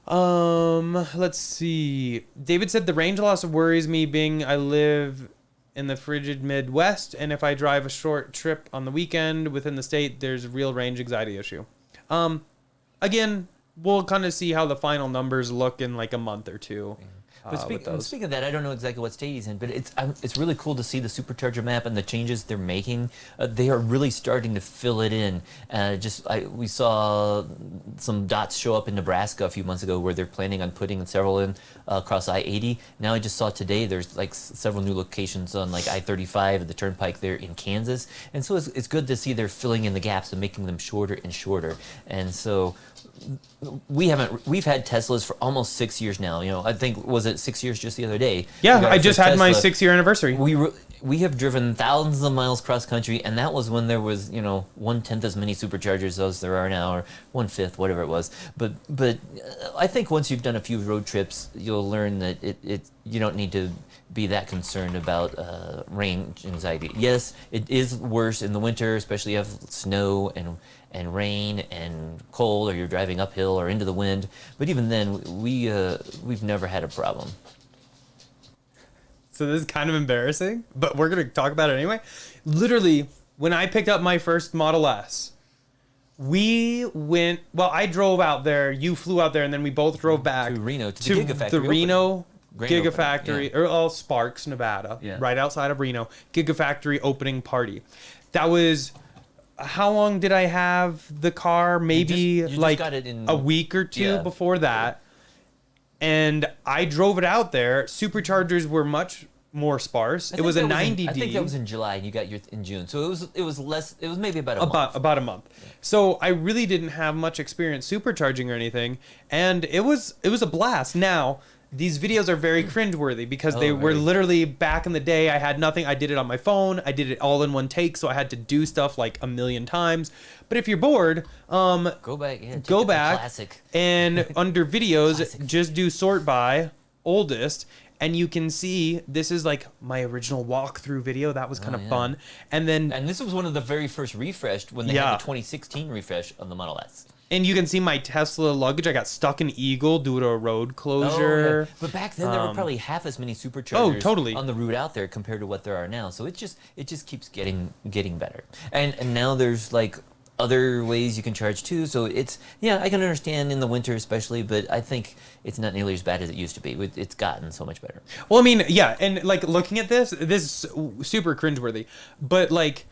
Let's see. David said the range loss worries me being I live in the frigid Midwest, and if I drive a short trip on the weekend within the state, there's a real range anxiety issue. Again, we'll kind of see how the final numbers look in like a month or two. But speaking of that, I don't know exactly what state he's in, but it's really cool to see the Supercharger map and the changes they're making. They are really starting to fill it in. We saw some dots show up in Nebraska a few months ago where they're planning on putting several in across I-80. Now I just saw today there's like several new locations on like I-35 at the Turnpike there in Kansas, and so it's good to see they're filling in the gaps and making them shorter and shorter. And so we've had Teslas for almost 6 years now. You know, I think, was it 6 years just the other day? Yeah, I just had my 6-year anniversary. We have driven thousands of miles cross country, and that was when there was, 1/10 as many Superchargers as there are now, or 1/5, whatever it was. But I think once you've done a few road trips, you'll learn that you don't need to be that concerned about range anxiety. Yes, it is worse in the winter, especially if you have snow and rain and cold, or you're driving uphill or into the wind. But even then, we've never had a problem. So this is kind of embarrassing, but we're going to talk about it anyway. Literally, when I picked up my first Model S, I drove out there, you flew out there, and then we both drove back to Reno, to the Gigafactory. The Reno Grand Gigafactory, or Sparks, Nevada, right outside of Reno, Gigafactory opening party. That was... How long did I have the car? Maybe you just like got it in, a week or two before that. And I drove it out there. Superchargers were much more sparse. It was a 90D. I think that was in July, and you got yours in June. So it was less. It was maybe about a month. About a month. Yeah. So I really didn't have much experience supercharging or anything, and it was a blast. Now, these videos are very cringeworthy because they were literally back in the day. I had nothing. I did it on my phone. I did it all in one take, so I had to do stuff like a million times. But if you're bored, go back. Yeah, go back. Classic. And under videos, just do sort by oldest, and you can see this is like my original walkthrough video. That was kind of fun. And this was one of the very first refreshed when they had the 2016 refresh on the Model S. And you can see my Tesla luggage. I got stuck in Eagle due to a road closure. Oh, yeah. But back then, there were probably half as many Superchargers on the route out there compared to what there are now. So it just keeps getting better. And now there's like other ways you can charge too. So I can understand in the winter especially, but I think it's not nearly as bad as it used to be. It's gotten so much better. Well, I mean, yeah, and like looking at this is super cringeworthy, but like.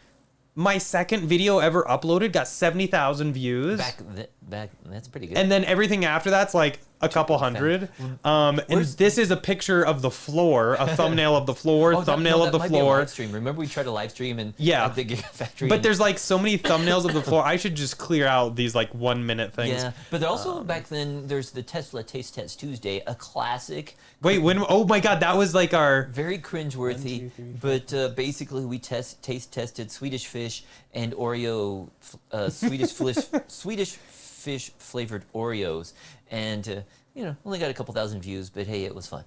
My second video ever uploaded got 70,000 views. Back, that's pretty good. And then everything after that's like a couple hundred. And this is a picture of the floor, a thumbnail of the floor, thumbnail of the floor. Live stream. Remember we tried to live stream at the Gigafactory. But there's like so many thumbnails of the floor. I should just clear out these like 1 minute things. Yeah, but also back then there's the Tesla Taste Test Tuesday, a classic. Wait, oh my God, that was like our very cringeworthy. 1, 2, 3, 4. But basically we taste tested Swedish fish and Oreo, Swedish fish flavored Oreos, and only got a couple thousand views, but hey, it was fun.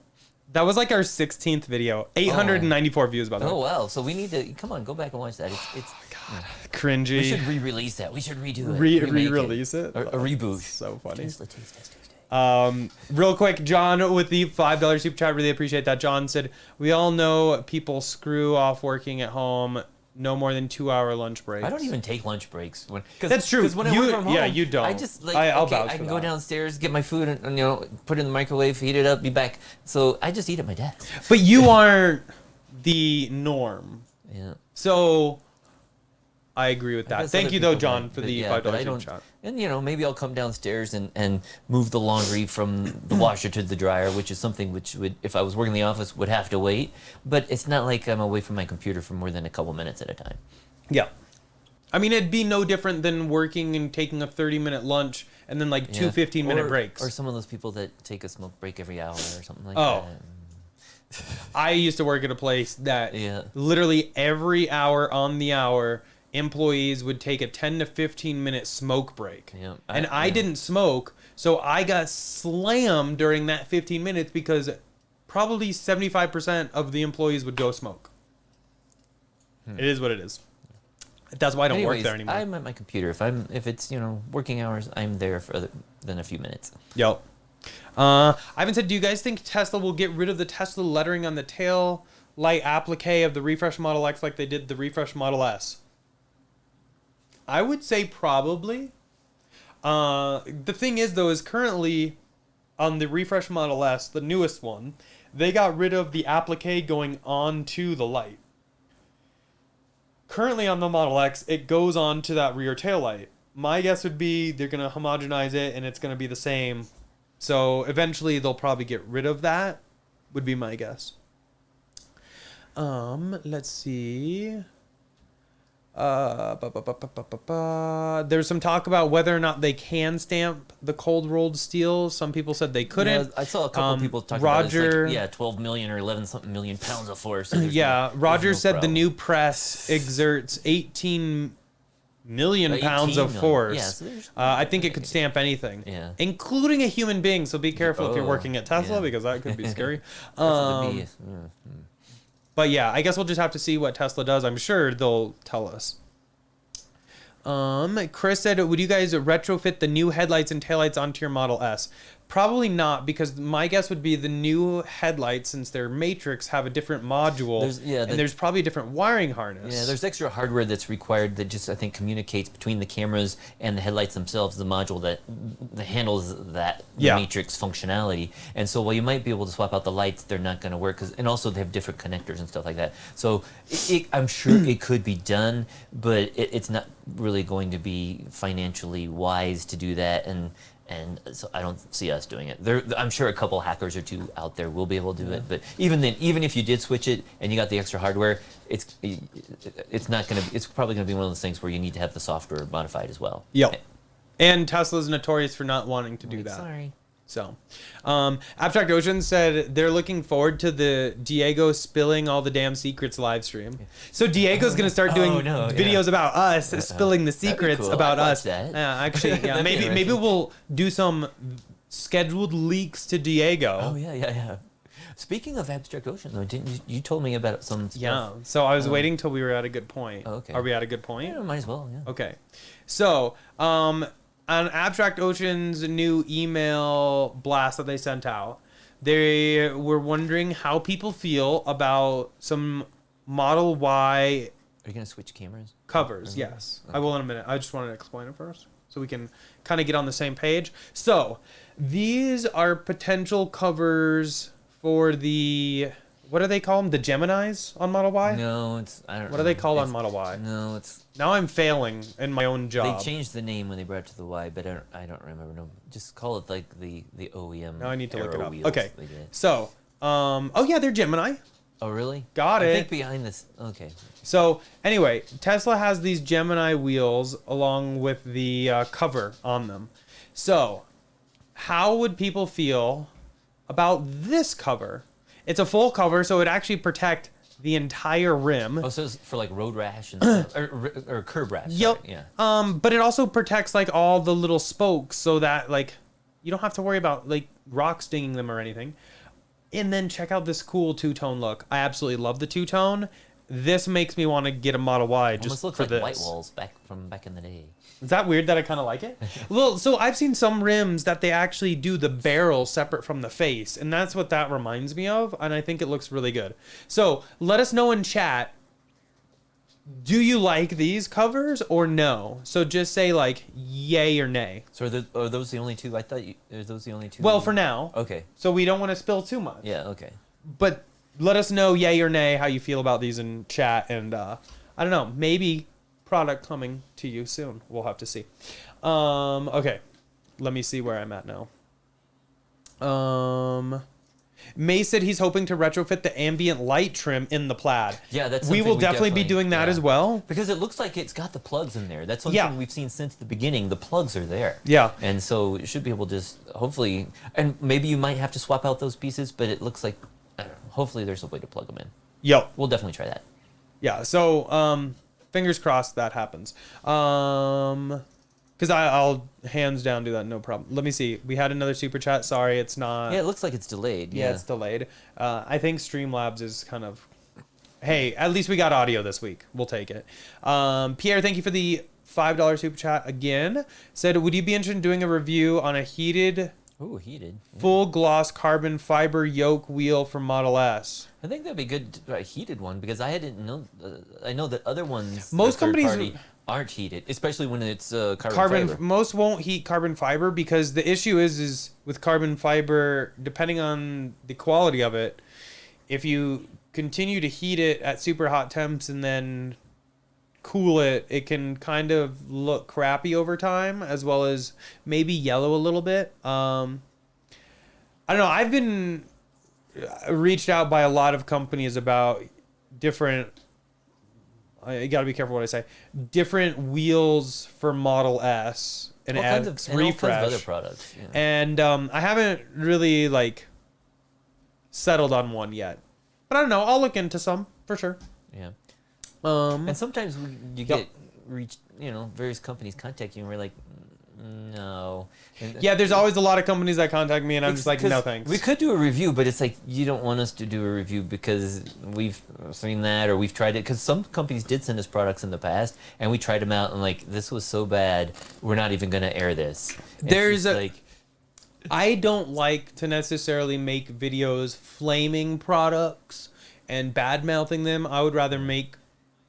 That was like our 16th video, 894 views by the way. Oh wow! So we need to go back and watch that. It's God, cringy. We should re-release that. We should redo it. Re-release it. A reboot. So funny. Tesla Taste Test Tuesday. Real quick, John with the $5 super chat. Really appreciate that. John said, "We all know people screw off working at home no more than 2-hour lunch breaks. I don't even take lunch breaks. That's true. Because when I work from home, yeah, you don't. I just like I'll okay, vouch I for can go that. downstairs, get my food, and put it in the microwave, heat it up, be back. So I just eat at my desk. But you aren't the norm. Yeah. So I agree with I that. guess Thank other you though, people John, might, for but the yeah, but I $5 don't. shot. And maybe I'll come downstairs and move the laundry from the washer to the dryer, which is something which would, if I was working in the office, would have to wait. But it's not like I'm away from my computer for more than a couple minutes at a time. Yeah. I mean, it'd be no different than working and taking a 30-minute lunch and then like two 15-minute breaks. Or some of those people that take a smoke break every hour or something like Oh. that. I used to work at a place that Yeah. literally every hour on the hour, employees would take a 10 to 15-minute smoke break. Yeah, And I didn't smoke, so I got slammed during that 15 minutes because probably 75% of the employees would go smoke. It is what it is. That's why I don't work there anymore. I'm at my computer. If it's working hours, I'm there for other than a few minutes. Yep. Ivan said, do you guys think Tesla will get rid of the Tesla lettering on the tail light applique of the refresh Model X like they did the refresh Model S? I would say probably. The thing is, though, is currently on the refresh Model S, the newest one, they got rid of the applique going onto the light. Currently on the Model X, it goes on to that rear tail light. My guess would be they're going to homogenize it and it's going to be the same. So eventually they'll probably get rid of that, would be my guess. Let's see. There's some talk about whether or not they can stamp the cold rolled steel. Some people said they couldn't. Yeah, I saw a couple people talking Roger, about it. It's like, 12 million or 11 something million pounds of force. So yeah, Roger said problem. the new press exerts 18 million 18 pounds of million. force. Yeah, so there's- I think it could stamp anything, Yeah. including a human being. So be careful if you're Oh, working at Tesla yeah. because that could be scary. That's the bees. But yeah, I guess we'll just have to see what Tesla does. I'm sure they'll tell us. Chris said, would you guys retrofit the new headlights and taillights onto your Model S? Probably not, because my guess would be the new headlights, since they're matrix, have a different module. There's probably a different wiring harness. Yeah, there's extra hardware that's required that just, I think, communicates between the cameras and the headlights themselves, the module that handles the matrix functionality. And so while you might be able to swap out the lights, they're not going to work. And also they have different connectors and stuff like that. So I'm sure it could be done, but it's not really going to be financially wise to do that. And so I don't see us doing it. I'm sure a couple hackers or two out there will be able to do it. But even then, even if you did switch it and you got the extra hardware, it's probably gonna be one of those things where you need to have the software modified as well. Yep. And Tesla's notorious for not wanting to do that. Sorry. So, Abstract Ocean said they're looking forward to the Diego spilling all the damn secrets live stream. So Diego's gonna start doing videos about us, spilling the secrets cool. about I'd watch us. that. Actually, yeah, That'd be maybe interesting. we'll do some scheduled leaks to Diego. Oh yeah. Speaking of Abstract Ocean, though, didn't you told me about some stuff? Yeah. So I was waiting till we were at a good point. Oh, okay. Are we at a good point? Yeah, might as well. Yeah. Okay. So, on Abstract Ocean's new email blast that they sent out, they were wondering how people feel about some Model Y Are you gonna switch cameras? covers. Yes. I will in a minute. I just wanted to explain it first so we can kind of get on the same page. So, these are potential covers for the, what do they call them? The Geminis on Model Y? No, I don't. What are they called on It's- Model Y? No, it's. Now I'm failing in my own job. They changed the name when they brought it to the Y, but I don't remember. No, just call it like the OEM. Now I need to look it Aero up. wheels Okay. they did. So, oh yeah, they're Gemini. Oh really? Got I it. think behind this. Okay. So anyway, Tesla has these Gemini wheels along with the cover on them. So, how would people feel about this cover? It's a full cover, so it actually protect the entire rim. Oh, so it's for like road rash and stuff, or curb rash. Yep. Sorry, yeah. But it also protects like all the little spokes so that like you don't have to worry about like rocks stinging them or anything. And then check out this cool two-tone look. I absolutely love the two-tone. This makes me want to get a Model Y just Almost looks for like this. white walls back in the day. Is that weird that I kind of like it? Well, so I've seen some rims that they actually do the barrel separate from the face, and that's what that reminds me of, and I think it looks really good. So let us know in chat do you like these covers or no? So just say like yay or nay. So are those the only two? I thought are those the only two? Well, for now. Okay. So we don't want to spill too much. Yeah. Okay. But let us know yay or nay how you feel about these in chat, and I don't know, maybe product coming to you soon. We'll have to see. Okay, let me see where I'm at now. May said he's hoping to retrofit the ambient light trim in the Plaid. Yeah, that's we something will definitely be doing that as well. Because it looks like it's got the plugs in there. That's one thing we've seen since the beginning. The plugs are there. Yeah. And so it should be able to just hopefully, and maybe you might have to swap out those pieces, but it looks like, I don't know, hopefully there's a way to plug them in. Yo. We'll definitely try that. Yeah, so fingers crossed that happens. Because I'll hands down do that, no problem. Let me see. We had another super chat. Sorry, it's not. Yeah, it looks like it's delayed. Yeah, it's delayed. I think Streamlabs is kind of. Hey, at least we got audio this week. We'll take it. Pierre, thank you for the $5 super chat again. Said, would you be interested in doing a review on a heated full gloss carbon fiber yoke wheel for Model S? I think that'd be good, a heated one, because I didn't know. I know that other ones, most companies aren't heated, especially when it's carbon fiber. Most won't heat carbon fiber because the issue is with carbon fiber, depending on the quality of it, if you continue to heat it at super hot temps and then cool it, it can kind of look crappy over time, as well as maybe yellow a little bit. I don't know. I've been reached out by a lot of companies about different. I got to be careful what I say. Different wheels for Model S and add refresh. And all kinds of other products. Yeah. And I haven't really like settled on one yet, but I don't know. I'll look into some for sure. Yeah. And sometimes you get reached, various companies contact you and we're like, no. And, yeah, there's always a lot of companies that contact me and I'm just like, no thanks. We could do a review, but it's like, you don't want us to do a review because we've seen that or we've tried it. Because some companies did send us products in the past and we tried them out and like, this was so bad, we're not even going to air this. I don't like to necessarily make videos flaming products and bad-mouthing them. I would rather make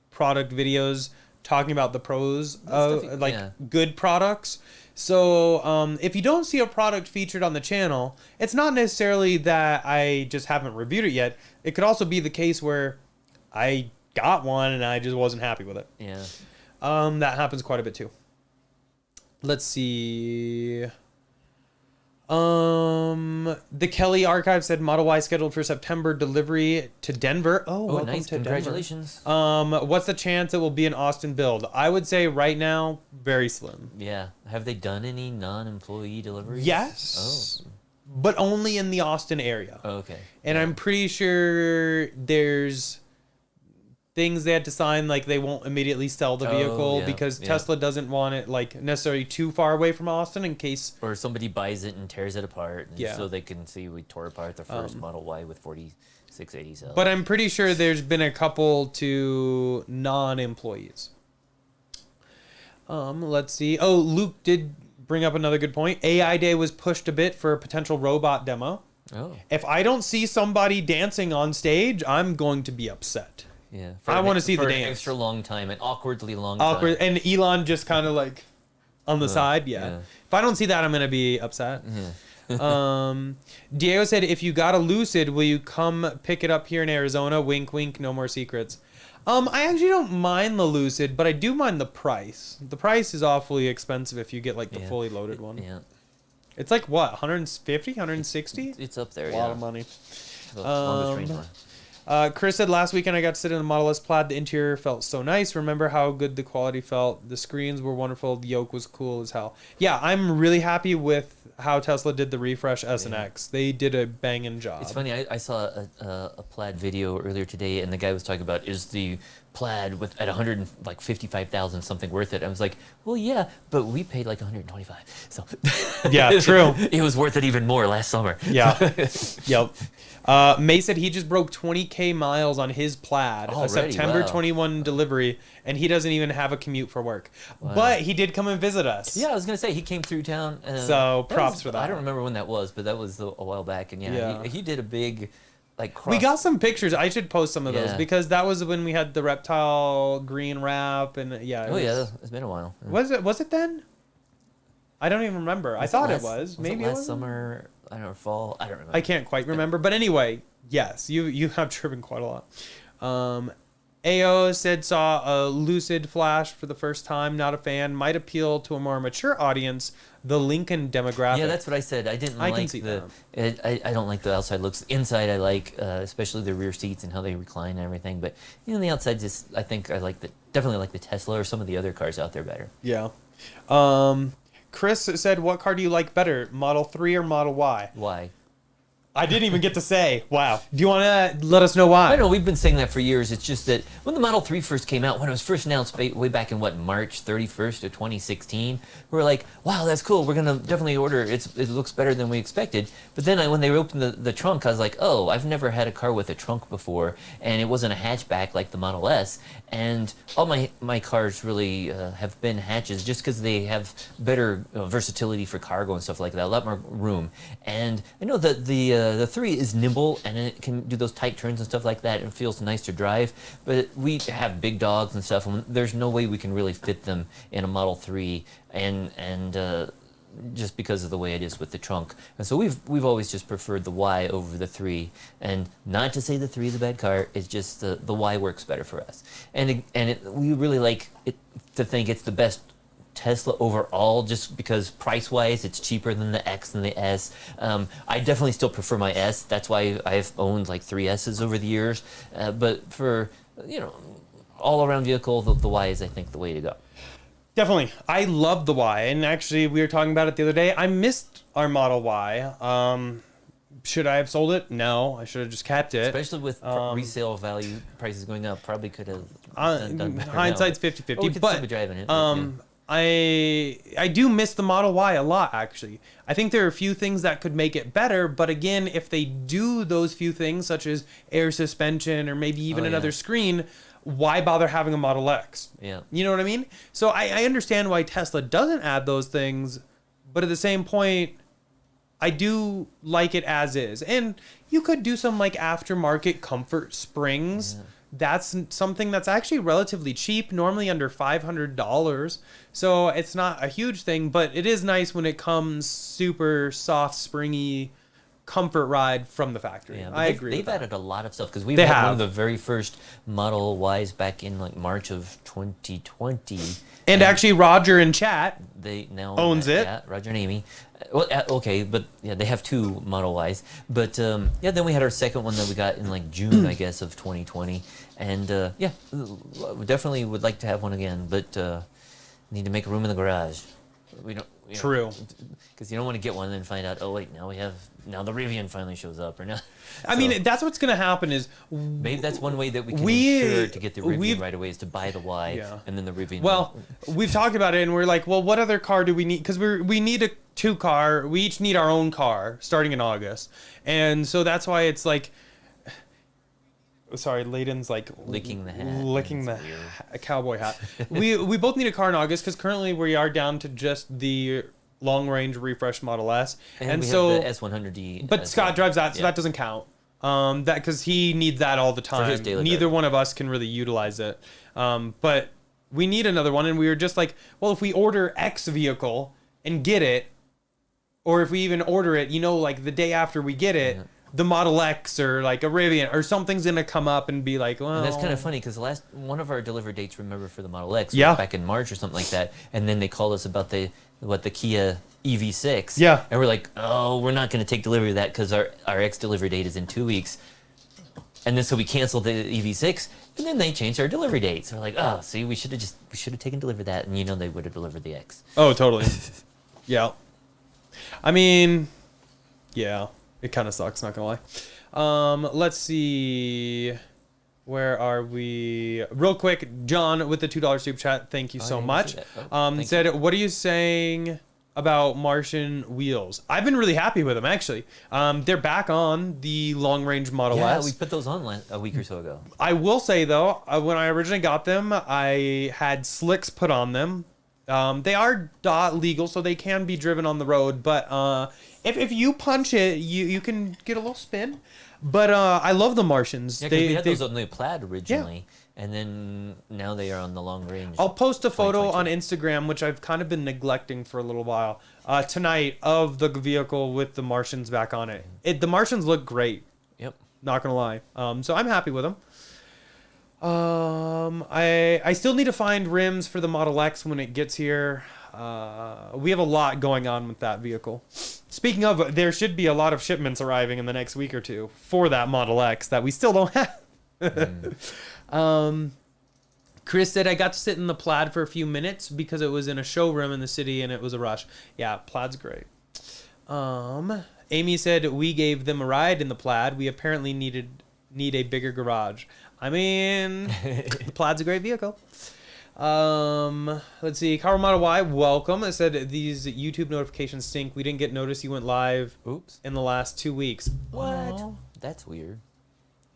product videos talking about the pros of good products. So if you don't see a product featured on the channel, it's not necessarily that I just haven't reviewed it yet. It could also be the case where I got one and I just wasn't happy with it. Yeah. That happens quite a bit too. Let's see. The Kelly archive said Model Y scheduled for September delivery to Denver. Oh, welcome nice. to Congratulations. Denver. What's the chance it will be an Austin build? I would say right now, very slim. Yeah. Have they done any non-employee deliveries? Yes. Oh. But only in the Austin area. Oh, okay. And I'm pretty sure there's things they had to sign, like they won't immediately sell the vehicle because Tesla doesn't want it like necessarily too far away from Austin in case, or somebody buys it and tears it apart, and so they can see we tore apart the first Model Y with 4680 cells. But I'm pretty sure there's been a couple to non-employees. Let's see. Oh, Luke did bring up another good point. AI Day was pushed a bit for a potential robot demo. Oh. If I don't see somebody dancing on stage, I'm going to be upset. Yeah, I want to see the dance. An extra long time, an awkwardly long time. And Elon just kind of like on the side. Yeah. If I don't see that, I'm going to be upset. Diego said, if you got a Lucid, will you come pick it up here in Arizona? Wink, wink, no more secrets. I actually don't mind the Lucid, but I do mind the price. The price is awfully expensive if you get like the fully loaded one. Yeah. It's like what, 150, 160? It's up there, a lot of money. The longest range one. Chris said, last weekend I got to sit in the Model S Plaid. The interior felt so nice. Remember how good the quality felt. The screens were wonderful. The yoke was cool as hell. Yeah, I'm really happy with how Tesla did the refresh S and X. They did a banging job. It's funny. I saw a Plaid video earlier today, and the guy was talking about, is the Plaid with at 155,000 something worth it? I was like, well, yeah, but we paid like 125. So yeah, true. It was worth it even more last summer. Yeah. Yep. May said he just broke 20K miles on his Plaid, a September 21 delivery, and he doesn't even have a commute for work. Wow. But he did come and visit us. Yeah, I was going to say, he came through town. So props for that. I don't remember when that was, but that was a while back. And he did a big like We got some pictures. I should post some of those because that was when we had the reptile green wrap and It's been a while. Was it then? I don't even remember. I thought it was. Maybe it last summer. I don't know, fall. I don't remember. I can't quite remember. But anyway, yes, you have driven quite a lot. AO said saw a Lucid Flash for the first time. Not a fan. Might appeal to a more mature audience. The Lincoln demographic. Yeah, that's what I said. I didn't I like can see I don't like the outside looks. Inside, I like, especially the rear seats and how they recline and everything. But the outside, I think I like definitely like the Tesla or some of the other cars out there better. Yeah. Chris said, "What car do you like better, Model 3 or Model Y?" Why? I didn't even get to say. Wow. Do you want to let us know why? I know we've been saying that for years. It's just that when the Model 3 first came out, when it was first announced way back in March 31st of 2016, we were like, wow, that's cool. We're gonna definitely order it. It looks better than we expected. But then when they opened the trunk, I was like, oh, I've never had a car with a trunk before, and it wasn't a hatchback like the Model S. And all my cars really have been hatches just because they have better versatility for cargo and stuff like that, a lot more room. And I know that the 3 is nimble and it can do those tight turns and stuff like that. It feels nice to drive, but we have big dogs and stuff, and there's no way we can really fit them in a Model 3, and just because of the way it is with the trunk. And so we've always just preferred the Y over the 3. And not to say the 3 is a bad car, it's just the Y works better for us. And we really like it to think it's the best Tesla overall, just because price-wise it's cheaper than the X and the S. I definitely still prefer my S. That's why I've owned like 3 S's over the years. But for all-around vehicle, the Y is, I think, the way to go. Definitely. I love the Y, and actually we were talking about it the other day. I missed our Model Y. Should I have sold it? No, I should have just kept it. Especially with resale value prices going up, probably could have done better. Hindsight's 50-50. We could still be driving it. I do miss the Model Y a lot, actually. I think there are a few things that could make it better, but again, if they do those few things, such as air suspension or maybe even another screen, why bother having a Model X? Yeah. You know what I mean? So I understand why Tesla doesn't add those things, but at the same point, I do like it as is. And you could do some like aftermarket comfort springs. Yeah. That's something that's actually relatively cheap, normally under $500. So it's not a huge thing, but it is nice when it comes super soft, springy comfort ride from the factory. Yeah, I agree. They've added a lot of stuff because we had one of the very first Model Ys back in like March of 2020. And actually, Roger in chat owns it. Yeah, Roger and Amy. Well, okay, but yeah, they have 2 Model Ys. But then we had our second one that we got in like June, I guess, of 2020. And we definitely would like to have one again, but need to make room in the garage. We don't. True. Because you don't want to get one and then find out, oh wait, now the Rivian finally shows up, or now. I mean, that's what's going to happen is maybe that's one way that we can ensure to get the Rivian right away is to buy the Y and then the Rivian. Well, we've talked about it and we're like, well, what other car do we need? Because we need a 2 car. We each need our own car starting in August, and so that's why it's like. Sorry, Layden's like licking the hat. Licking the cowboy hat. we both need a car in August because currently we are down to just the long range refresh Model S, and so have the S100D. But Scott drives that, so that doesn't count. That because he needs that all the time. For his daily Neither one of us can really utilize it. But we need another one, and we were just like, well, if we order X vehicle and get it, or if we even order it, like the day after we get it. Yeah. The Model X or like a Rivian or something's gonna come up and be like, well. And that's kind of funny because the last one of our delivery dates, remember, for the Model X, was back in March or something like that, and then they called us about the Kia EV6. Yeah. And we're like, oh, we're not gonna take delivery of that because our X delivery date is in 2 weeks, and then so we canceled the EV6, and then they changed our delivery date. So we're like, oh, see, we should have taken delivery of that, and they would have delivered the X. Oh, totally. Yeah. I mean, yeah. It kind of sucks, not gonna lie. Let's see. Where are we? Real quick, John with the $2 super chat. Thank you so much. Said, what are you saying about Martian wheels? I've been really happy with them, actually. They're back on the long range Model S. Yeah, we put those on a week or so ago. I will say, though, when I originally got them, I had slicks put on them. They are DOT legal, so they can be driven on the road, but if you punch it, you can get a little spin. But I love the Martians. Yeah, because we had those on the Plaid originally, and then now they are on the long range. I'll post a photo on 2022. Instagram, which I've kind of been neglecting for a little while, tonight of the vehicle with the Martians back on it. The Martians look great. Yep. Not gonna lie. So I'm happy with them. I still need to find rims for the Model X when it gets here. We have a lot going on with that vehicle. Speaking of, there should be a lot of shipments arriving in the next week or two for that Model X that we still don't have. Chris said I got to sit in the Plaid for a few minutes because it was in a showroom in the city and it was a rush. Yeah, Plaid's great. Amy said we gave them a ride in the Plaid. We apparently need a bigger garage. I mean, the Plaid's a great vehicle. Let's see. Car Model Y, welcome. It said these YouTube notifications stink. We didn't get notice you went live. Oops. In the last 2 weeks. What? Oh. That's weird.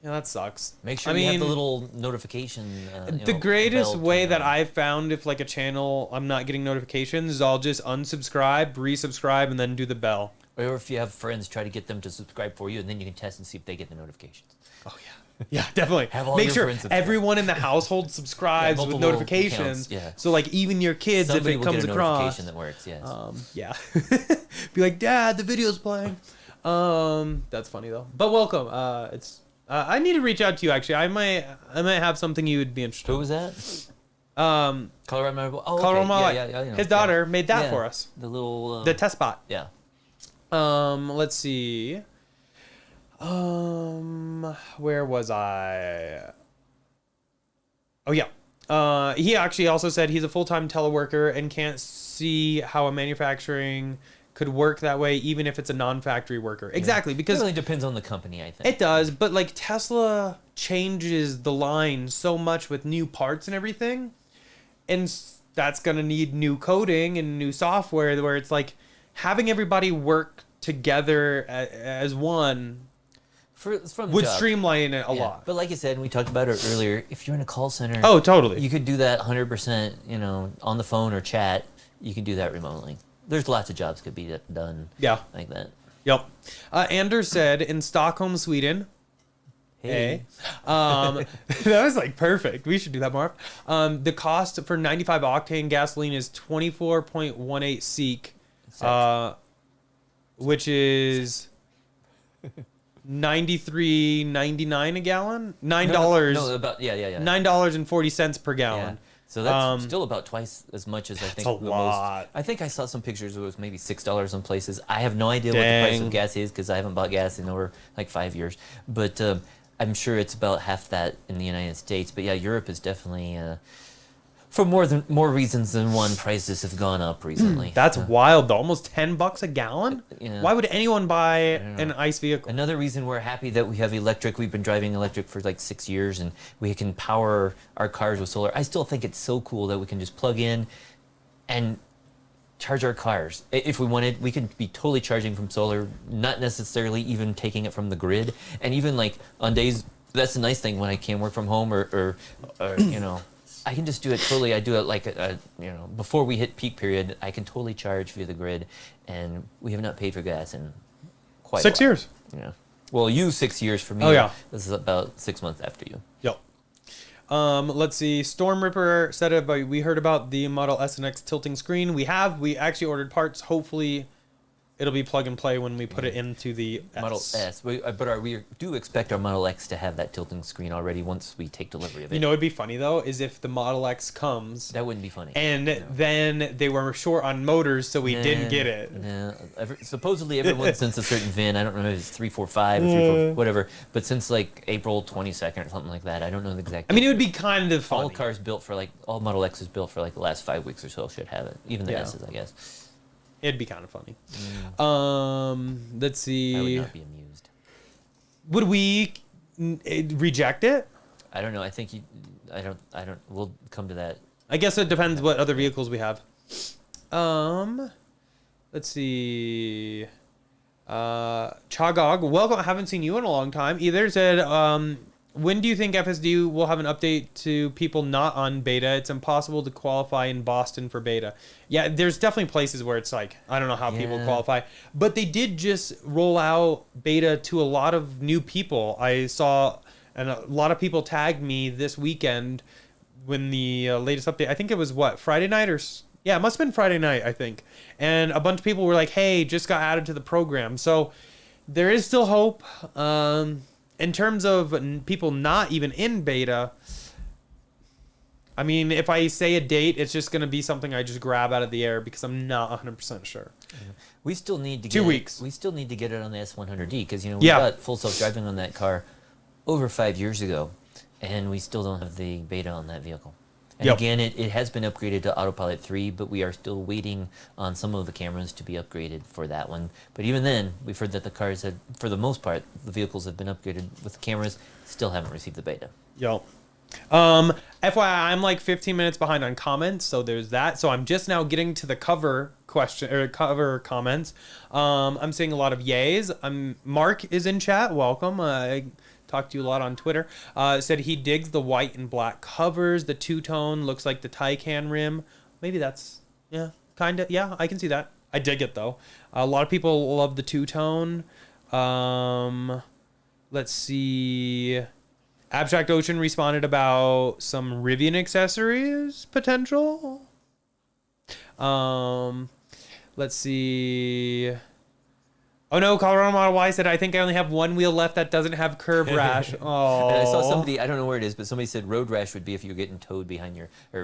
Yeah, that sucks. Make sure you have the little notification. The greatest bell way turned that on. I've found if like a channel I'm not getting notifications is I'll just unsubscribe, resubscribe, and then do the bell. Or if you have friends, try to get them to subscribe for you, and then you can test and see if they get the notifications. Oh yeah. Yeah, definitely. Have all Make your sure friends subscribe. everyone in the household subscribes with multiple notifications. accounts, yeah. So like even your kids, Somebody if will it comes get a across, notification that works. Yes. yeah. Be like, Dad, the video's playing. That's funny though. But welcome. I need to reach out to you actually. I might have something you would be interested Who in. was that? Colorado Model. Oh, Colorado okay. Model. Yeah, you know, His daughter made that Yeah. for us. The little. The test bot. Yeah. Let's see. Where was I? Oh yeah. He actually also said he's a full-time teleworker and can't see how a manufacturing could work that way, even if it's a non-factory worker. Exactly, It because really depends on the company, I think. it does. But like Tesla changes the line so much with new parts and everything, and that's gonna need new coding and new software. Where it's like having everybody work together as one From the would job. streamline it a Yeah. lot. But like you said, we talked about it earlier. If you're in a call center, Oh, totally. you could do that 100%. On the phone or chat. You can do that remotely. There's lots of jobs could be done. Yeah. Like that. Yep. Anders said in Stockholm, Sweden. Hey. That was like perfect. We should do that more. The cost for 95 octane gasoline is 24.18 SEK, which is 93.99 a gallon. $9. No, about yeah. $9.40 per Yeah. gallon. So that's still about twice as much as I think a the lot. most. I think I saw some pictures. It was maybe $6 in places. I have no idea what the price Dang. of gas is because I haven't bought gas in over like 5 years. But I'm sure it's about half that in the United States. But yeah, Europe is definitely for more reasons than one. Prices have gone up recently. That's wild though. Almost $10 a gallon? Yeah. Why would anyone buy an ICE vehicle? Another reason we're happy that we have electric. We've been driving electric for like 6 years, and we can power our cars with solar. I still think it's so cool that we can just plug in and charge our cars. If we wanted, we could be totally charging from solar, not necessarily even taking it from the grid. And even like on days, that's the nice thing when I can work from home or I can just do it totally. I do it like before we hit peak period, I can totally charge via the grid, and we have not paid for gas in quite 6 a while. years. Yeah. Well, you 6 years for me. Oh, yeah. This is about 6 months after you. Yep. Let's see. Storm Ripper said about we heard about the Model S and X tilting screen. We actually ordered parts. Hopefully, it'll be plug and play when we put it into the Model S. S. We do expect our Model X to have that tilting screen already once we take delivery of it. You know, what'd be funny though is if the Model X comes that wouldn't be funny. and then they were short on motors, so we didn't get it. Nah. Supposedly everyone since a certain VIN. I don't know if it's 345 or 34, whatever. But since like April 22nd or something like that, I don't know the exact. I mean, it would be kind of funny. all cars built for all Model X's built for like the last 5 weeks or so should have it. Even the Yeah. S's, I guess. It'd be kind of funny. Let's see. I would not be amused. Would we reject it? I don't know. I think I don't. We'll come to that. I guess it depends what other vehicles we have. Let's see. Chagog, welcome. I haven't seen you in a long time either. Said, When do you think FSD will have an update to people not on beta? It's impossible to qualify in Boston for beta. Yeah, there's definitely places where it's like, I don't know how people qualify. But they did just roll out beta to a lot of new people. I saw, and a lot of people tagged me this weekend when the latest update, I think it was Friday night yeah, it must have been Friday night, I think. And a bunch of people were like, hey, just got added to the program. So there is still hope. In terms of people not even in beta, I mean, if I say a date, it's just going to be something I just grab out of the air because I'm not 100% sure. We still need to get 2 weeks. We still need to get it on the S100D because we got full self-driving on that car over 5 years ago, and we still don't have the beta on that vehicle. And again, it has been upgraded to Autopilot 3, but we are still waiting on some of the cameras to be upgraded for that one. But even then, we've heard that the cars had, for the most part, the vehicles have been upgraded with the cameras, still haven't received the beta. Yep. FYI, I'm like 15 minutes behind on comments, so there's that. So I'm just now getting to the cover question or cover comments. I'm seeing a lot of yays. Mark is in chat. Welcome. I talked to you a lot on Twitter. Said he digs the white and black covers. The two-tone looks like the Taycan rim. Maybe that's, kind of. Yeah, I can see that. I dig it, though. A lot of people love the two-tone. Let's see. Abstract Ocean responded about some Rivian accessories potential. Let's see. Oh no, Colorado Model Y said, I think I only have one wheel left that doesn't have curb rash. Oh. And I saw somebody, I don't know where it is, but somebody said road rash would be if you were getting towed behind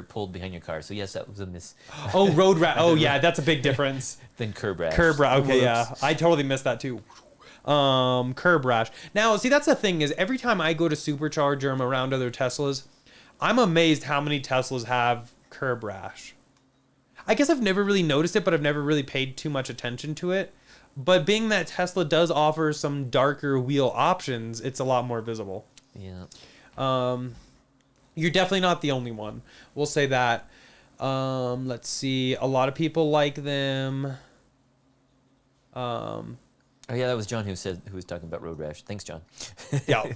pulled behind your car. So yes, that was a miss. Oh, road rash. Oh yeah, that's a big difference. Then curb rash. Curb rash. Okay, yeah. I totally missed that too. Curb rash. Now, see, that's the thing is every time I go to Supercharger, I'm around other Teslas, I'm amazed how many Teslas have curb rash. I guess I've never really noticed it, but I've never really paid too much attention to it. But being that Tesla does offer some darker wheel options, it's a lot more visible. Yeah. You're definitely not the only one. We'll say that. Let's see. A lot of people like them. Oh yeah, that was John who was talking about road rash. Thanks, John. Yeah.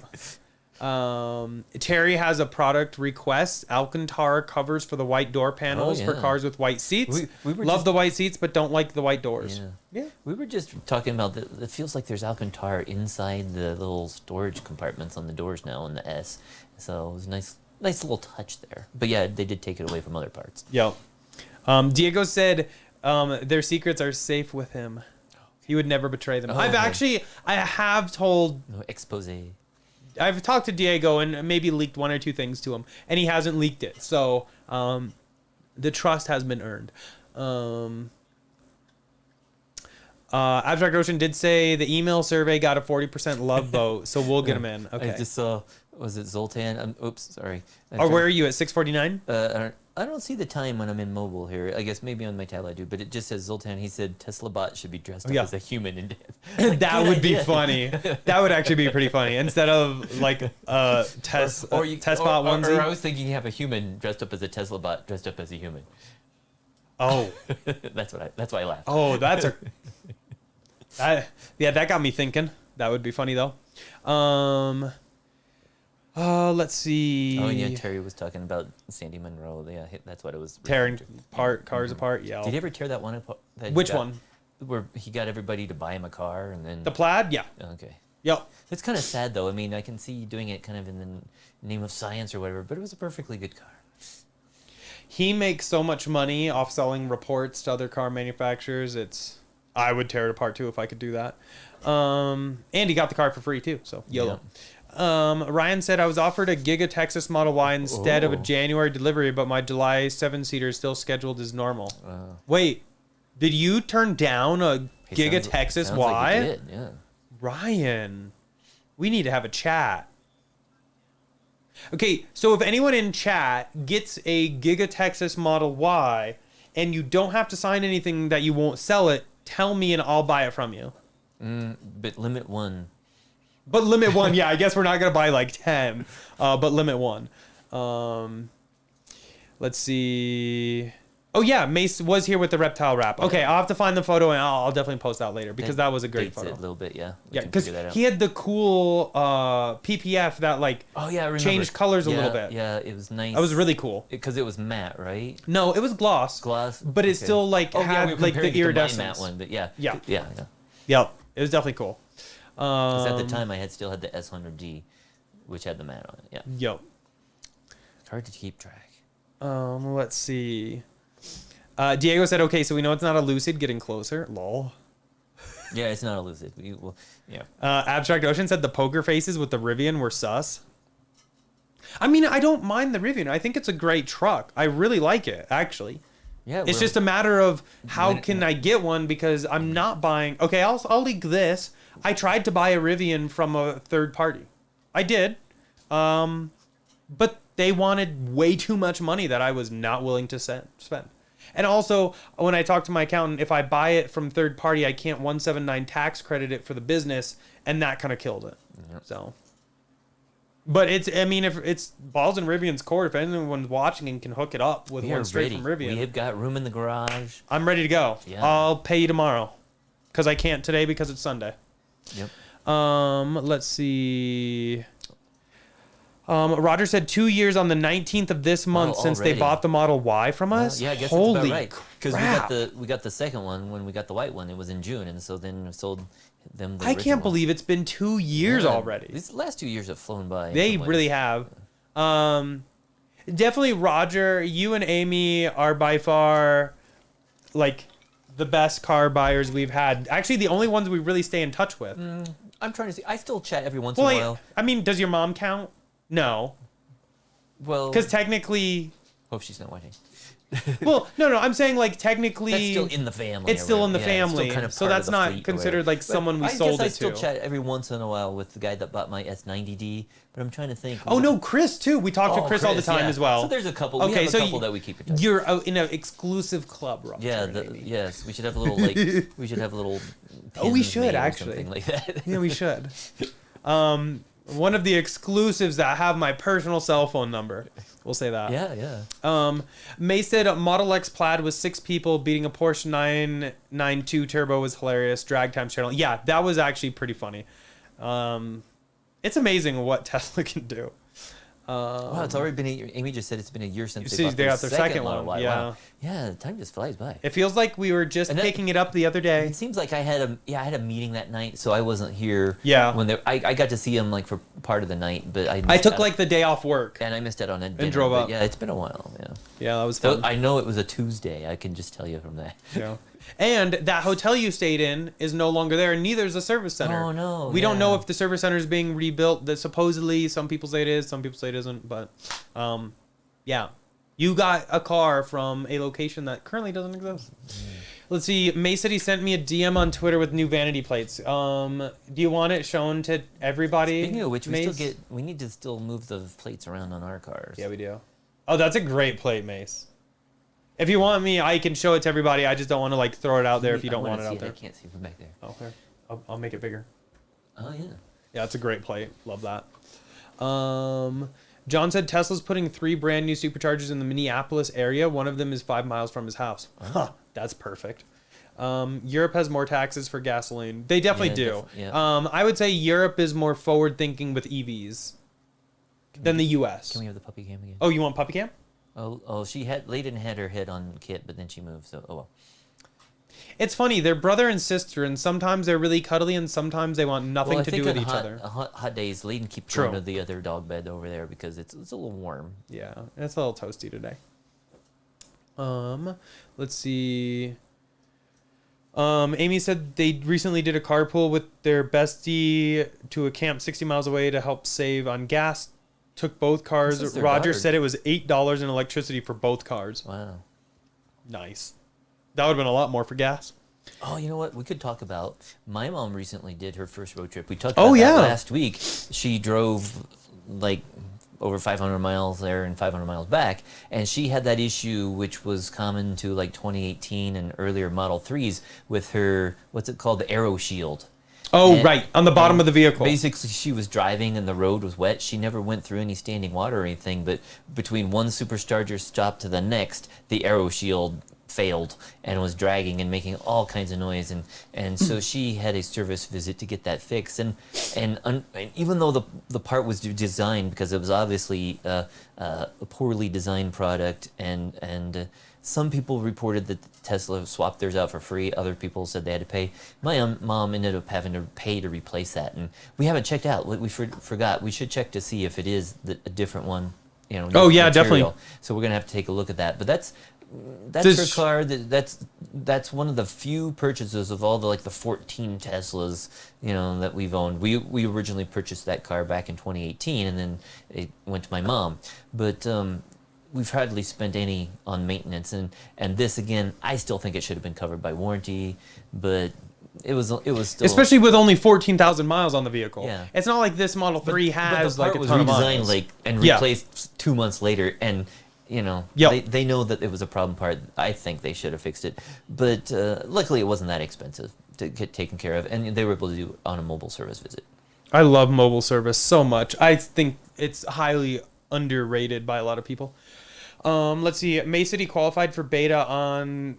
Terry has a product request. Alcantara covers for the white door panels for cars with white seats. We love the white seats, but don't like the white doors. Yeah. We were just talking about it feels like there's Alcantara inside the little storage compartments on the doors now in the S. So it was a nice little touch there. But yeah, they did take it away from other parts. Yep. Diego said their secrets are safe with him. He would never betray them. I have told... No expose. I've talked to Diego and maybe leaked one or two things to him, and he hasn't leaked it. So the trust has been earned. Abstract Ocean did say the email survey got a 40% love vote, so we'll get him in. Okay. I just saw, was it Zoltan? Oops, sorry. Or where are you at 6:49? I don't see the time when I'm in mobile here. I guess maybe on my tab I do, but it just says Zoltan. He said Tesla bot should be dressed up as a human in death. That would be funny. That would actually be pretty funny. Instead of like Test bot onesie. Or I was thinking you have a human dressed up as a Tesla bot dressed up as a human. Oh, that's why I laughed. Oh, that got me thinking. That would be funny though. Let's see. Oh yeah, Terry was talking about Sandy Munro. Yeah, that's what it was. Tearing cars apart. Yeah. Did he ever tear that one apart? Which one? Where he got everybody to buy him a car and then the Plaid. Yeah. Okay. Yep. It's kind of sad though. I mean, I can see you doing it kind of in the name of science or whatever, but it was a perfectly good car. He makes so much money off selling reports to other car manufacturers. I would tear it apart too if I could do that. And he got the car for free too. So YOLO. Yeah. Ryan said, I was offered a Giga Texas Model Y instead of a January delivery, but my July 7-seater is still scheduled as normal. Wait, did you turn down a Giga Texas Y? Like he did, yeah. Ryan, we need to have a chat. Okay, so if anyone in chat gets a Giga Texas Model Y and you don't have to sign anything that you won't sell it, tell me and I'll buy it from you. But limit one. But limit one, yeah. I guess we're not gonna buy like 10, but limit one. Let's see. Oh yeah, Mace was here with the reptile wrap. Okay, I'll have to find the photo and I'll definitely post that later because that was a great Dates photo. it a little bit, yeah. We Yeah, can because figure that out. he had the cool PPF that like Oh yeah, I remember. changed colors a Yeah, little bit. Yeah, it was nice. That was really cool. Because it was matte, right? No, it was gloss. Gloss, But it okay. still like Oh yeah, we had were like the comparing it to my iridescence. matte one, but yeah. Yeah. Yeah. Yep, it was definitely cool. 'Cause at the time I still had the S100D, which had the matte on it. Yeah. Yep. It's hard to keep track. Let's see. Diego said, "Okay, so we know it's not a Lucid getting closer." Lol. Yeah, it's not a Lucid. Yeah. Abstract Ocean said the poker faces with the Rivian were sus. I mean, I don't mind the Rivian. I think it's a great truck. I really like it, actually. Yeah. It's just a matter of how can I get one because I'm not buying. Okay, I'll leak this. I tried to buy a Rivian from a third party. I did, but they wanted way too much money that I was not willing to spend. And also, when I talked to my accountant, if I buy it from third party, I can't 179 tax credit it for the business, and that kind of killed it. Yep. So, but I mean, if it's balls in Rivian's court, if anyone's watching and can hook it up with one straight from Rivian, We have got room in the garage. I'm ready to go. Yeah. I'll pay you tomorrow, because I can't today because it's Sunday. Yep. Let's see. Roger said 2 years on the 19th of this month since they already. bought the Model Y from us. Yeah, I guess Holy that's about right. Because crap. we got the second one when we got the white one. It was in June, and so then sold them. The I original can't one. believe it's been 2 years Yeah, already. These last 2 years have flown by. in They some ways. really have. Definitely, Roger. You and Amy are by far like the best car buyers we've had. Actually, the only ones we really stay in touch with. I'm trying to see. I still chat every once in a while. I mean, does your mom count? No, Well, because technically. hope she's not watching. Well, no. I'm saying like technically. That's still in the family. It's still in the Yeah, it's still family, kind of so part of that's the not fleet or considered whatever. like someone we I sold guess I it still to. chat every once in a while with the guy that bought my S90D, but I'm trying to think. Oh no, Chris too. We talk to Chris all the time yeah. as well. So there's a couple. We Okay, have so a couple that we keep in touch. You're in an exclusive club, Roger. Yeah, and Amy. yes, we should have a little like we should have a little. Oh, we pins should, made or actually. something like that. Yeah, we should. One of the exclusives that have my personal cell phone number. We'll say that. Yeah. May said Model X Plaid with 6 people beating a Porsche 992 Turbo was hilarious. Drag Times channel. Yeah, that was actually pretty funny. It's amazing what Tesla can do. Wow, it's already been a year. Amy just said it's been a year since See, they got their second Model one, Y. yeah. Wow. Yeah, time just flies by. It feels like we were just And that- picking it up the other day. It seems like I had a meeting that night, so I wasn't here. Yeah. When I got to see him like for part of the night, but I missed took out- like the day off work. and I missed out on a dinner. drove but up. Yeah, it's been a while. Yeah. Yeah, that was So fun. I know it was a Tuesday. I can just tell you from that. Yeah. And that hotel you stayed in is no longer there, and neither is the service center. Oh, no, We don't know yeah. if the service center is being rebuilt. That supposedly some people say it is, some people say it isn't. But, yeah, you got a car from a location that currently doesn't exist. Let's see. May said he sent me a DM on Twitter with new vanity plates. Do you want it shown to everybody? Speaking of which, Mace? we need to still move the plates around on our cars. Yeah, we do. Oh, that's a great plate, Mace. If you want me, I can show it to everybody. I just don't want to like throw it out there if you don't want it out there. I can't see from back there. Oh, here. I'll make it bigger. Oh yeah. Yeah, it's a great plate. Love that. John said Tesla's putting 3 brand new superchargers in the Minneapolis area. One of them is 5 miles from his house. Huh, that's perfect. Europe has more taxes for gasoline. They definitely do. yeah. I would say Europe is more forward thinking with EVs than the US. Can we have the puppy cam again? Oh, you want puppy cam? Oh, Layden had her head on Kit, but then she moved. So oh well. It's funny. They're brother and sister, and sometimes they're really cuddly, and sometimes they want nothing Well, I to think do with on each other. hot days, Layden keeps True. going to the other dog bed over there because it's a little warm. Yeah, it's a little toasty today. Let's see. Amy said they recently did a carpool with their bestie to a camp 60 miles away to help save on gas. Took both cars. This is their Roger daughter. said it was $8 in electricity for both cars. Wow. Nice. That would have been a lot more for gas. Oh, you know what? We could talk about. My mom recently did her first road trip. We talked Oh, about yeah. that last week. She drove like over 500 miles there and 500 miles back, and she had that issue which was common to like 2018 and earlier Model 3s with her, what's it called, the Aero Shield. Oh, And- right. On the bottom of the vehicle. Basically, she was driving and the road was wet. She never went through any standing water or anything, but between one supercharger stop to the next, the aero shield failed and was dragging and making all kinds of noise, and so she had a service visit to get that fixed, and even though the part was designed, because it was obviously a poorly designed product, and some people reported that Tesla swapped theirs out for free. Other people said they had to pay. My mom ended up having to pay to replace that, and we haven't checked out. We forgot. We should check to see if it is a different one. Oh, yeah, material. definitely. So we're gonna have to take a look at that. But that's her Does- car. That's one of the few purchases of all the 14 Teslas that we've owned. We originally purchased that car back in 2018, and then it went to my mom. But we've hardly spent any on maintenance, and this again, I still think it should have been covered by warranty, but it was still, Especially with only 14,000 miles on the vehicle. Yeah. It's not like this Model 3 has but the part like a was ton of redesigned miles. and Yeah. replaced 2 months later, and Yep. they know that it was a problem part. I think they should have fixed it, but luckily it wasn't that expensive to get taken care of, and they were able to do on a mobile service visit. I love mobile service so much. I think it's highly underrated by a lot of people. Let's see. May City qualified for beta on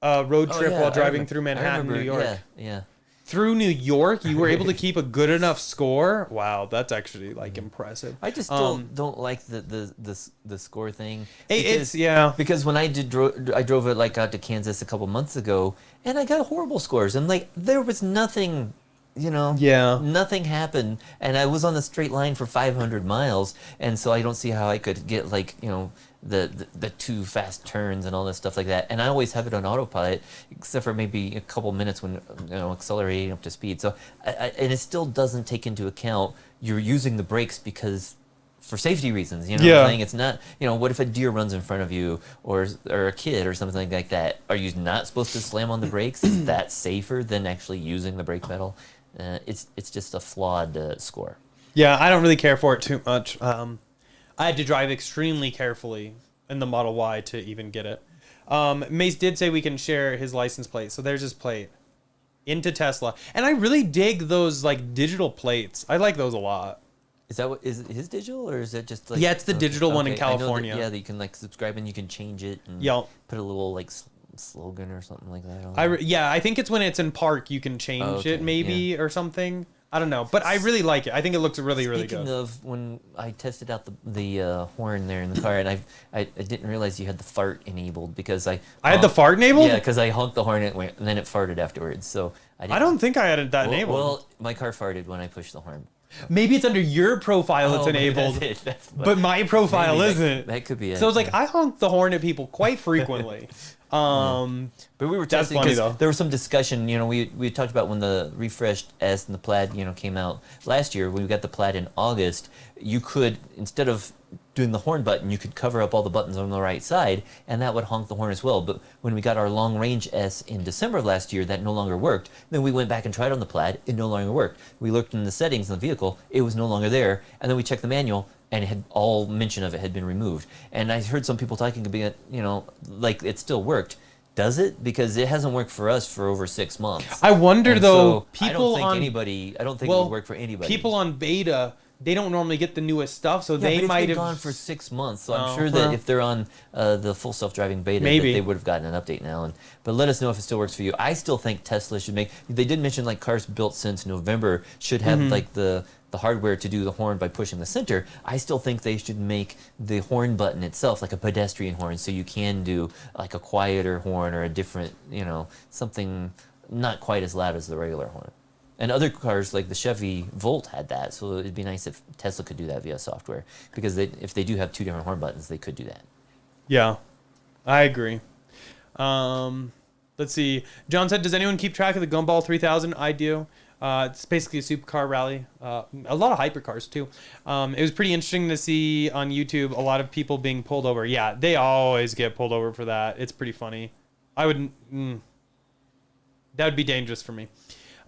a road trip while driving through Manhattan, New York. Yeah. Through New York, you were able to keep a good enough score. Wow, that's actually impressive. I just don't like the score thing. Because when I drove it out to Kansas a couple months ago, and I got horrible scores, and there was nothing. Nothing happened, and I was on the straight line for 500 miles, and so I don't see how I could get the too fast turns and all this stuff like that. And I always have it on autopilot, except for maybe a couple minutes when accelerating up to speed. So and it still doesn't take into account you're using the brakes because for safety reasons. What I'm saying? It's not. What if a deer runs in front of you or a kid or something like that? Are you not supposed to slam on the brakes? Is that safer than actually using the brake pedal? It's just a flawed score. Yeah, I don't really care for it too much. I had to drive extremely carefully in the Model Y to even get it. Mace did say we can share his license plate, so there's his plate into Tesla, and I really dig those digital plates. I like those a lot. Is that is it his digital, or is it just Yeah, it's the digital one in California. I know that you can subscribe and you can change it and put a little slogan or something like that on it. I think it's when it's in park you can change it maybe or something. I don't know, but I really like it. I think it looks really, really good. Speaking of, when I tested out the horn there in the car, and I didn't realize you had the fart enabled because I had the fart enabled? Yeah, because I honked the horn and then it farted afterwards. So I don't think I had that enabled. Well, my car farted when I pushed the horn. Maybe it's under your profile it's enabled, but my profile isn't. That could be it. So it's I honk the horn at people quite frequently. But we were testing because there was some discussion. We talked about when the refreshed S and the Plaid came out last year. When we got the Plaid in August, you could, instead of doing the horn button, you could cover up all the buttons on the right side, and that would honk the horn as well. But when we got our long range S in December of last year, that no longer worked. Then we went back and tried on the Plaid. It no longer worked. We looked in the settings in the vehicle. It was no longer there. And then we checked the manual, and it had all mention of it had been removed. And I heard some people talking about it still worked. Does it? Because it hasn't worked for us for over 6 months. I wonder though. I don't think it would work for anybody. People on beta, they don't normally get the newest stuff, so they but might it's have been gone for 6 months. So I'm sure that if they're on the full self-driving beta, maybe that they would have gotten an update now. But let us know if it still works for you. I still think Tesla should make. They did mention cars built since November should have the hardware to do the horn by pushing the center. I still think they should make the horn button itself like a pedestrian horn, so you can do a quieter horn or a different, something not quite as loud as the regular horn. And other cars like the Chevy Volt had that, so it'd be nice if Tesla could do that via software, because if they do have 2 different horn buttons, they could do that. Yeah, I agree. Let's see. John said, does anyone keep track of the Gumball 3000? I do. It's basically a supercar rally. A lot of hypercars too. It was pretty interesting to see on YouTube a lot of people being pulled over. Yeah, they always get pulled over for that. It's pretty funny. I wouldn't. That would be dangerous for me.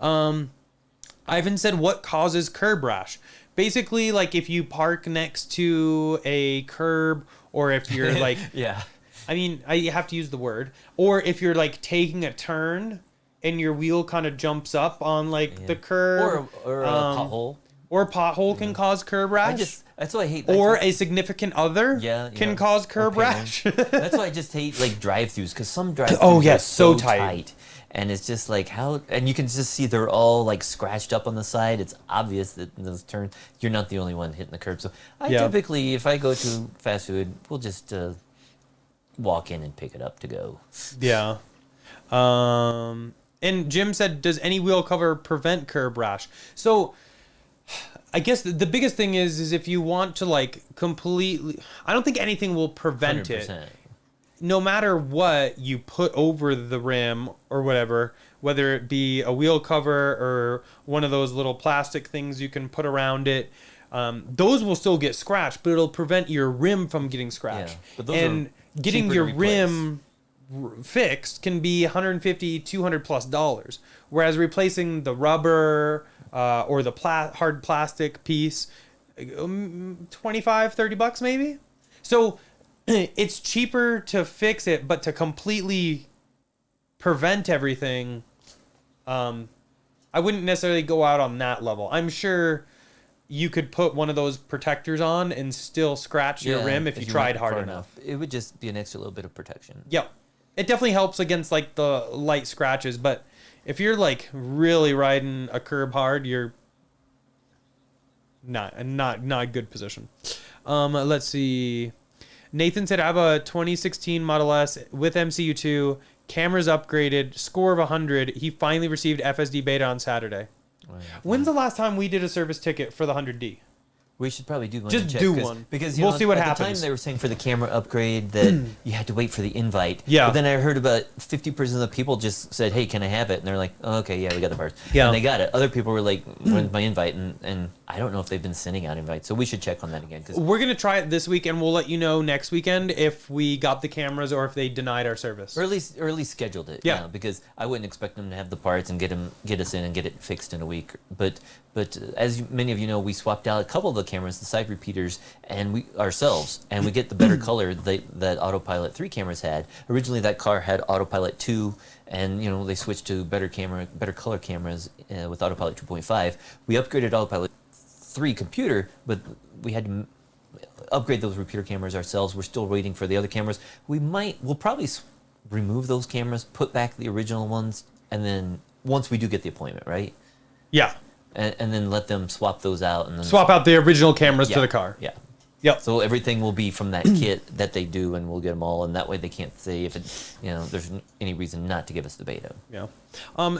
Ivan said, what causes curb rash? Basically, if you park next to a curb, or if you're yeah. I mean, I have to use the word, or if you're taking a turn and your wheel kind of jumps up on like the curb, or a pothole. Or a pothole can cause curb rash. That's why I hate. Or a significant other can cause curb rash. That's why I just hate like drive-throughs, because some drive-throughs are so tight. And it's just like how, and you can just see they're all like scratched up on the side. It's obvious that in those turns, you're not the only one hitting the curb. So I typically, if I go to fast food, we'll just walk in and pick it up to go. Yeah. And Jim said, does any wheel cover prevent curb rash? So I guess the biggest thing is if you want to like completely, I don't think anything will prevent 100%. it. No matter what you put over the rim or whatever, whether it be a wheel cover or one of those little plastic things you can put around it, those will still get scratched, but it'll prevent your rim from getting scratched. Yeah, but those and are getting cheaper your to replace. rim fixed can be $150, $200+. Whereas replacing the rubber or the hard plastic piece, $25, $30 maybe. So it's cheaper to fix it, but to completely prevent everything, I wouldn't necessarily go out on that level. I'm sure you could put one of those protectors on and still scratch your rim if you tried hard enough. It would just be an extra little bit of protection. Yep. It definitely helps against like the light scratches, but if you're like really riding a curb hard, you're not a good position. Let's see. Nathan said, I have a 2016 Model S with MCU2, cameras upgraded, score of 100. He finally received FSD beta on Saturday. When's the last time we did a service ticket for the 100D? We should probably do one. Just do one. Because we'll see what at happens. the time they were saying for the camera upgrade that you had to wait for the invite. Yeah. But then I heard about 50% of the people just said, hey, can I have it? And they're like, oh, okay, yeah, we got the parts. Yeah. And they got it. Other people were like, when's my invite? And I don't know if they've been sending out invites. So we should check on that again. We're going to try it this week, and we'll let you know next weekend if we got the cameras or if they denied our service. Or at least scheduled it. Yeah. Because I wouldn't expect them to have the parts and get us in and get it fixed in a week. But as many of you know, we swapped out a couple of the cameras, the side repeaters, and we get the better color that Autopilot 3 cameras had. Originally, that car had Autopilot 2, and they switched to better color cameras with Autopilot 2.5. We upgraded Autopilot 3 computer, but we had to upgrade those repeater cameras ourselves. We're still waiting for the other cameras. We'll probably remove those cameras, put back the original ones, and then once we do get the appointment, right? Yeah. And then let them swap those out and then swap out the original cameras to the car. Yeah. Yep. So everything will be from that kit that they do, and we'll get them all, and that way they can't say if there's any reason not to give us the beta. Yeah.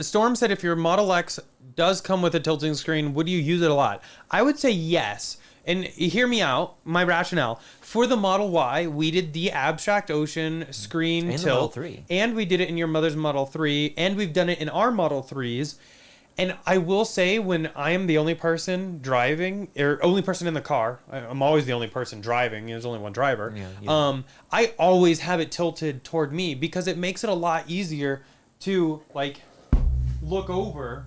Storm said, if your Model X does come with a tilting screen, would you use it a lot? I would say yes. And hear me out, my rationale. For the Model Y, we did the Abstract Ocean screen and tilt. the Model 3. And we did it in your mother's Model 3. And we've done it in our Model 3s. And I will say, when I am the only person driving, or only person in the car, I'm always the only person driving. There's only one driver. Yeah. I always have it tilted toward me because it makes it a lot easier to like look over.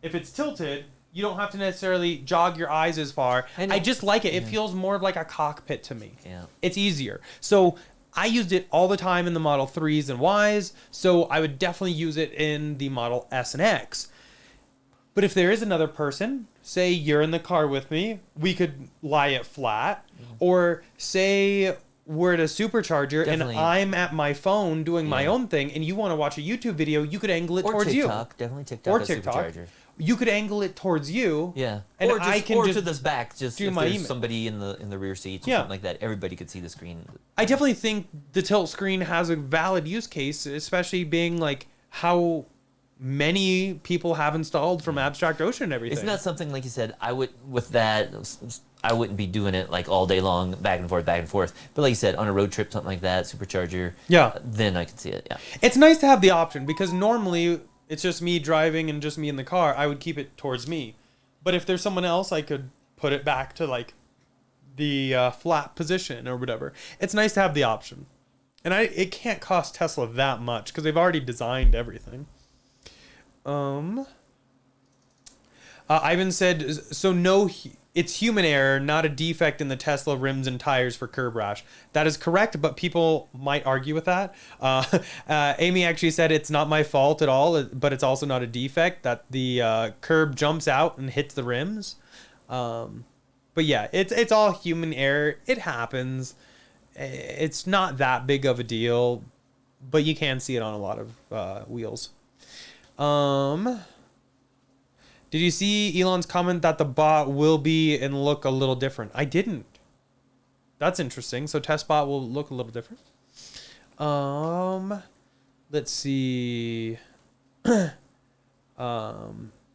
If it's tilted, you don't have to necessarily jog your eyes as far. I just like it. It feels more like a cockpit to me. Yeah. It's easier. So I used it all the time in the Model 3s and Ys, so I would definitely use it in the Model S and X. But if there is another person, say you're in the car with me, we could lie it flat. Or say we're at a Supercharger Definitely. and I'm at my phone doing my own thing, and you want to watch a YouTube video, you could angle it towards TikTok. you. Definitely TikTok Or at TikTok. Supercharger. You could angle it towards you. Yeah. And or I can just to this back, just do if my there's email. somebody in the rear seats or something like that, everybody could see the screen. I definitely think the tilt screen has a valid use case, especially being like how many people have installed from Abstract Ocean and everything. It's not something, like you said, I wouldn't be doing it like all day long, back and forth. But like you said, on a road trip, something like that, Supercharger, then I could see it, yeah. It's nice to have the option, because normally it's just me driving and just me in the car. I would keep it towards me. But if there's someone else, I could put it back to like the flat position or whatever. It's nice to have the option. And it can't cost Tesla that much because they've already designed everything. Ivan said, so no it's human error, not a defect in the Tesla rims and tires for curb rash. That is correct, but people might argue with that. Amy actually said it's not my fault at all, but it's also not a defect that the curb jumps out and hits the rims. But yeah, it's all human error. It happens. It's not that big of a deal, but you can see it on a lot of wheels. Did you see Elon's comment that the bot will be and look a little different? I didn't. That's interesting. So test bot will look a little different. Let's see.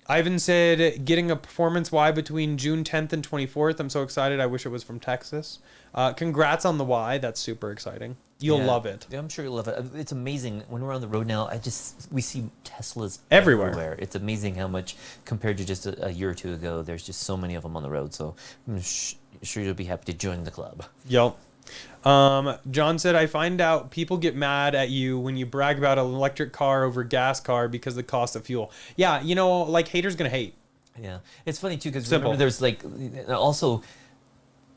Ivan said, getting a performance Y between June 10th and 24th. I'm so excited. I wish it was from Texas. Congrats on the Y. That's super exciting. You'll love it. Yeah, I'm sure you'll love it. It's amazing when we're on the road now. We see Teslas everywhere. It's amazing how much compared to just a year or two ago. There's just so many of them on the road. So I'm sure you'll be happy to join the club. Yep. John said, I find out people get mad at you when you brag about an electric car over gas car because of the cost of fuel. Yeah, like haters gonna hate. Yeah, it's funny too because remember there's also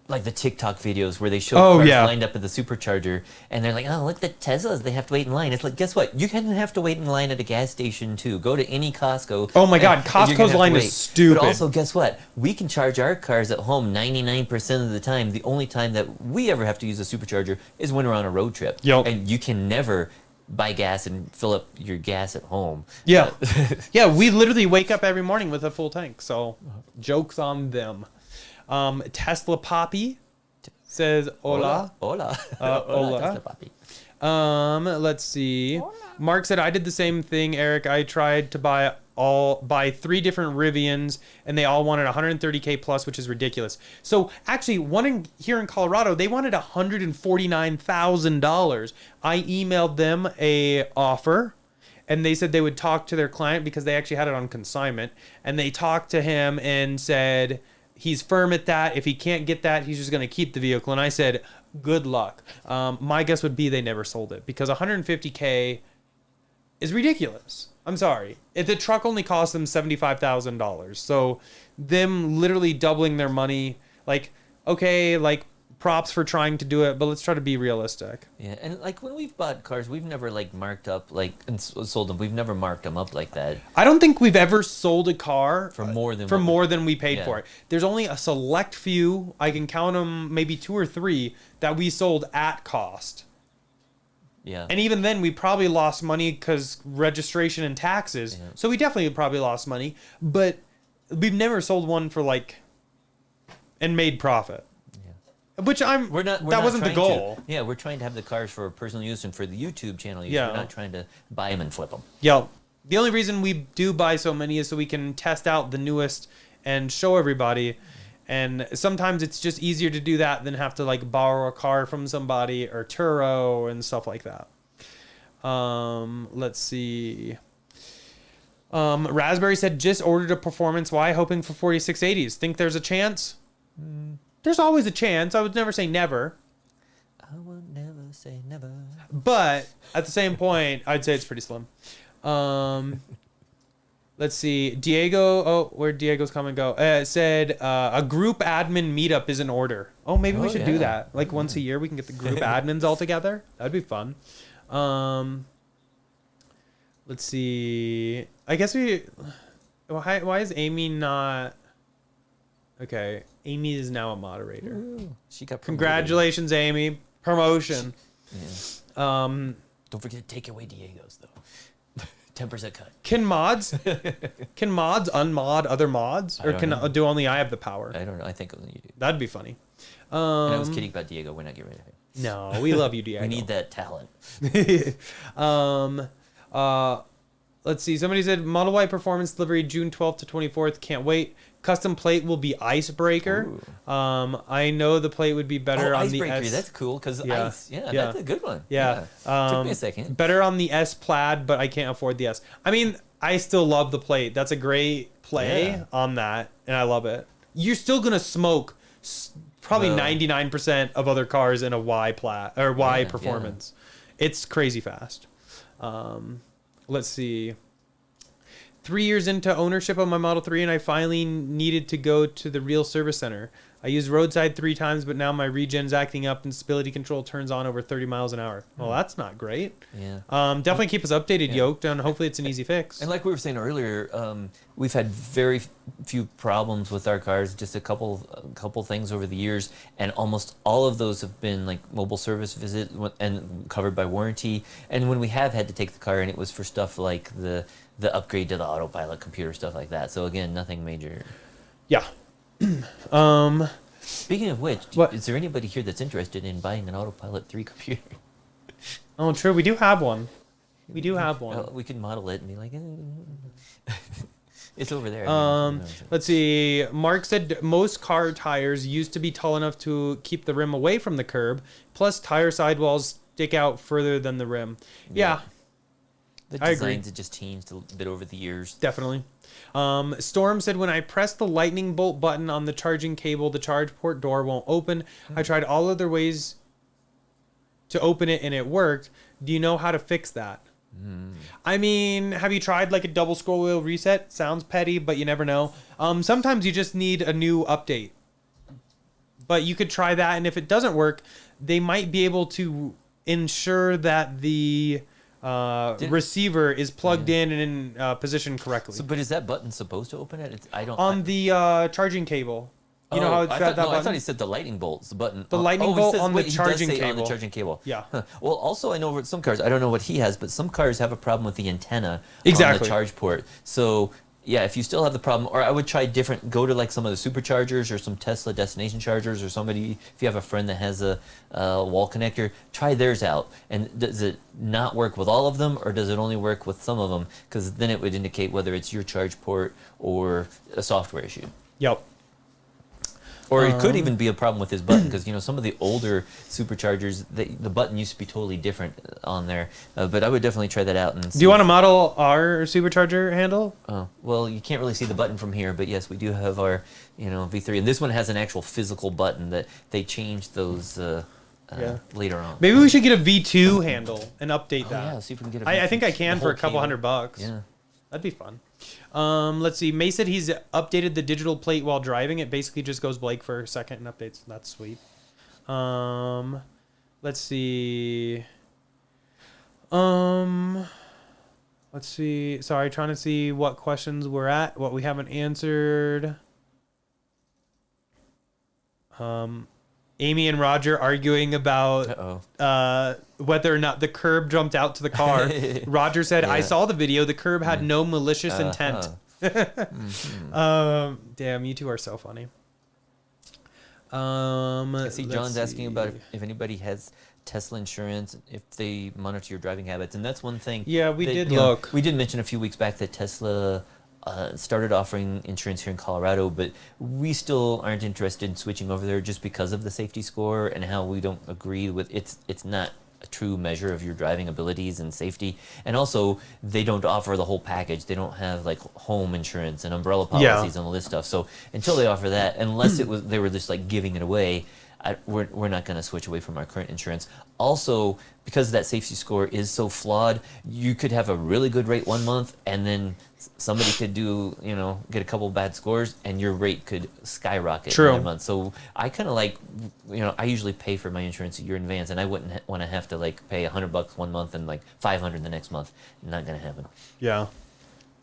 like the TikTok videos where they show cars lined up at the Supercharger and they're like, oh, look at the Teslas, they have to wait in line. It's like, guess what? You can have to wait in line at a gas station too. Go to any Costco. Oh my God, Costco's line is stupid. But also, guess what? We can charge our cars at home 99% of the time. The only time that we ever have to use a Supercharger is when we're on a road trip. Yep. And you can never buy gas and fill up your gas at home. Yeah. Yeah, we literally wake up every morning with a full tank. So joke's on them. Tesla Poppy says hola. Hola. Hola. Tesla Poppy. Let's see. Hola. Mark said, I did the same thing, Eric. I tried to buy 3 different Rivians and they all wanted $130K plus, which is ridiculous. So actually here in Colorado, they wanted $149,000. I emailed them a offer and they said they would talk to their client because they actually had it on consignment, and they talked to him and said, he's firm at that. If he can't get that, he's just going to keep the vehicle. And I said, good luck. My guess would be they never sold it because $150K is ridiculous. I'm sorry. The truck only cost them $75,000. So them literally doubling their money, props for trying to do it, but let's try to be realistic. Yeah, and when we've bought cars, we've never marked up and sold them. We've never marked them up like that. I don't think we've ever sold a car for more than we paid for it. There's only a select few. I can count them, maybe 2 or 3 that we sold at cost. Yeah. And even then, we probably lost money because registration and taxes. Yeah. So we definitely probably lost money, but we've never sold one for and made profit. Which that wasn't the goal. Yeah, we're trying to have the cars for personal use and for the YouTube channel use. Yeah. We're not trying to buy them and flip them. Yeah. The only reason we do buy so many is so we can test out the newest and show everybody. And sometimes it's just easier to do that than have to borrow a car from somebody or Turo and stuff like that. Let's see. Raspberry said, just ordered a Performance Y, hoping for 4680s. Think there's a chance? There's always a chance. I would never say never. I would never say never. But at the same point, I'd say it's pretty slim. Let's see. Diego, where'd Diego's comment go? Said a group admin meetup is in order. Oh, maybe we should do that. Once a year, we can get the group admins all together. That'd be fun. Let's see. I guess why is Amy not... Okay, Amy is now a moderator. Ooh, she got promoted. Congratulations, Amy. Promotion. Yeah. Don't forget to take away Diego's though. 10% cut. Can mods unmod other mods, or do only I have the power? I don't know. I think only you do. That'd be funny. And I was kidding about Diego. We're not getting rid of him. No, we love you, Diego. We need that talent. Let's see. Somebody said Model Y performance delivery June 12th to 24th. Can't wait. Custom plate will be Icebreaker. I know the plate would be better on the S. That's cool because ice. Yeah, that's a good one. Yeah. Took me a second. Better on the S Plaid, but I can't afford the S. I mean, I still love the plate. That's a great play on that, and I love it. You're still gonna smoke probably 99% of other cars in a Y Plat or Y performance. Yeah. It's crazy fast. Let's see. 3 years into ownership of my Model 3, and I finally needed to go to the real service center. I used roadside 3 times, but now my regen's acting up and stability control turns on over 30 miles an hour. Well, that's not great. Yeah. Definitely keep us updated, Yoked, and hopefully it's an easy fix. And like we were saying earlier, we've had very few problems with our cars, just a couple things over the years, and almost all of those have been like mobile service visit and covered by warranty. And when we have had to take the car in, it was for stuff like the upgrade to the autopilot computer, stuff like that. So again, nothing major. Yeah. Speaking of which, What? is there anybody here that's interested in buying an Autopilot 3 computer? Oh, true. We do have one. We do have one. Well, we can model it and be like, it's over there. Let's see. Mark said most car tires used to be tall enough to keep the rim away from the curb. Plus, tire sidewalls stick out further than the rim. Yeah. The I agree. designs have just changed a bit over the years. Definitely. Storm said, when I press the lightning bolt button on the charging cable, the charge port door won't open. I tried all other ways to open it and it worked. Do you know how to fix that? I mean, have you tried like a double scroll wheel reset? Sounds petty, but you never know. Sometimes you just need a new update. But you could try that, and if it doesn't work, they might be able to ensure that the receiver is plugged in and in position correctly. So, but is that button supposed to open it? On the charging cable. You know how it's got that button? I thought he said the lightning bolt's the button. The lightning bolt on the charging cable. On the cable. charging cable. Yeah. Well, also I know with some cars, I don't know what he has, but some cars have a problem with the antenna on Exactly. the charge port. So yeah, if you still have the problem, or I would try go to like some of the Superchargers or some Tesla destination chargers, or somebody, if you have a friend that has a wall connector, try theirs out. And does it not work with all of them, or does it only work with some of them? Because then it would indicate whether it's your charge port or a software issue. Yep. Or it could even be a problem with his button, because some of the older Superchargers, the button used to be totally different on there. But I would definitely try that out. And see. Do you want to model our Supercharger handle? Oh, well, you can't really see the button from here, but yes, we do have our V3, and this one has an actual physical button that they changed those later on. Maybe we should get a V2 handle and update that. Yeah, see if we can get I think I can the for a whole couple cable. $100. Yeah. That'd be fun. Let's see. May said he's updated the digital plate while driving. It basically just goes blank for a second and updates. That's sweet. Let's see. Let's see. Sorry, trying to see what questions we're at, what we haven't answered. Amy and Roger arguing about whether or not the curb jumped out to the car. Roger said, I saw the video. The curb had no malicious intent. Damn, you two are so funny. I see John's asking about if anybody has Tesla insurance, if they monitor your driving habits. And that's one thing. Yeah, we did look. We did mention a few weeks back that Tesla started offering insurance here in Colorado, but we still aren't interested in switching over there just because of the safety score and how we don't agree with it's not a true measure of your driving abilities and safety. And also, they don't offer the whole package. They don't have like home insurance and umbrella policies and all this stuff. So until they offer that, unless they were just like giving it away, we're not going to switch away from our current insurance. Also, because that safety score is so flawed, you could have a really good rate one month, and then somebody could get a couple bad scores, and your rate could skyrocket in a month. So I kind of like, I usually pay for my insurance a year in advance, and I wouldn't want to have to like pay $100 one month and like $500 the next month. Not going to happen. Yeah.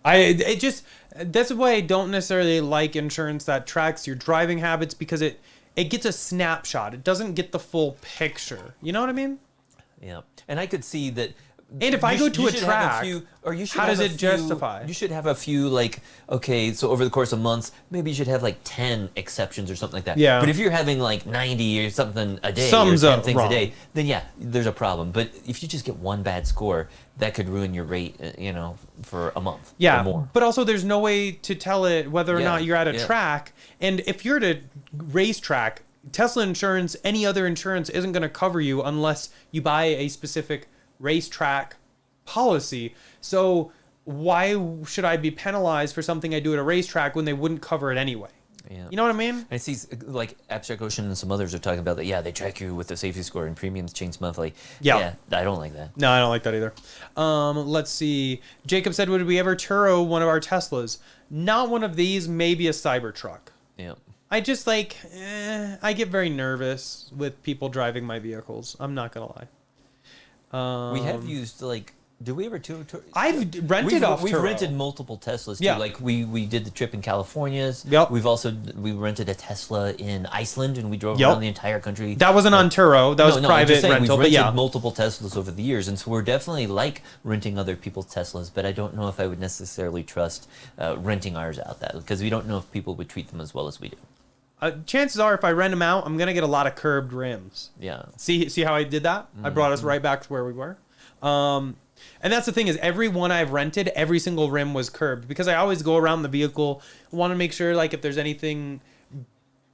That's why I don't necessarily like insurance that tracks your driving habits, because it gets a snapshot. It doesn't get the full picture. You know what I mean? Yeah. And I could see that. And if I go to a track, how does it justify? You should have a few, like, okay, so over the course of months, maybe you should have like 10 exceptions or something like that. Yeah. But if you're having like 90 or something a day, Sums or 10 up things wrong. a day, then yeah, there's a problem. But if you just get one bad score, that could ruin your rate, for a month or more. But also there's no way to tell it whether or not you're at a track. And if you're at a racetrack, Tesla insurance, any other insurance isn't going to cover you unless you buy a specific racetrack policy. So why should I be penalized for something I do at a racetrack when they wouldn't cover it anyway? Yeah. You know what I mean? I see, like, Abstract Ocean and some others are talking about that. Yeah, they track you with the safety score and premiums change monthly. Yeah. I don't like that. No, I don't like that either. Let's see. Jacob said, would we ever Turo one of our Teslas? Not one of these, maybe a Cybertruck. Yeah. I just I get very nervous with people driving my vehicles. I'm not going to lie. We have used, like, do we ever Turo? I've rented off We've Turo. rented multiple Teslas too. Yeah. Like we did the trip in California. Yep. We rented a Tesla in Iceland and we drove Yep. around the entire country. That wasn't on Turo. That was I'm private just saying, rental. We've But rented yeah. multiple Teslas over the years, and so we're definitely like renting other people's Teslas. But I don't know if I would necessarily trust renting ours out that because we don't know if people would treat them as well as we do. Chances are, if I rent them out, I'm gonna get a lot of curved rims. Yeah. See how I did that? I brought us right back to where we were. And that's the thing is, every one I've rented, every single rim was curbed because I always go around the vehicle, want to make sure like if there's anything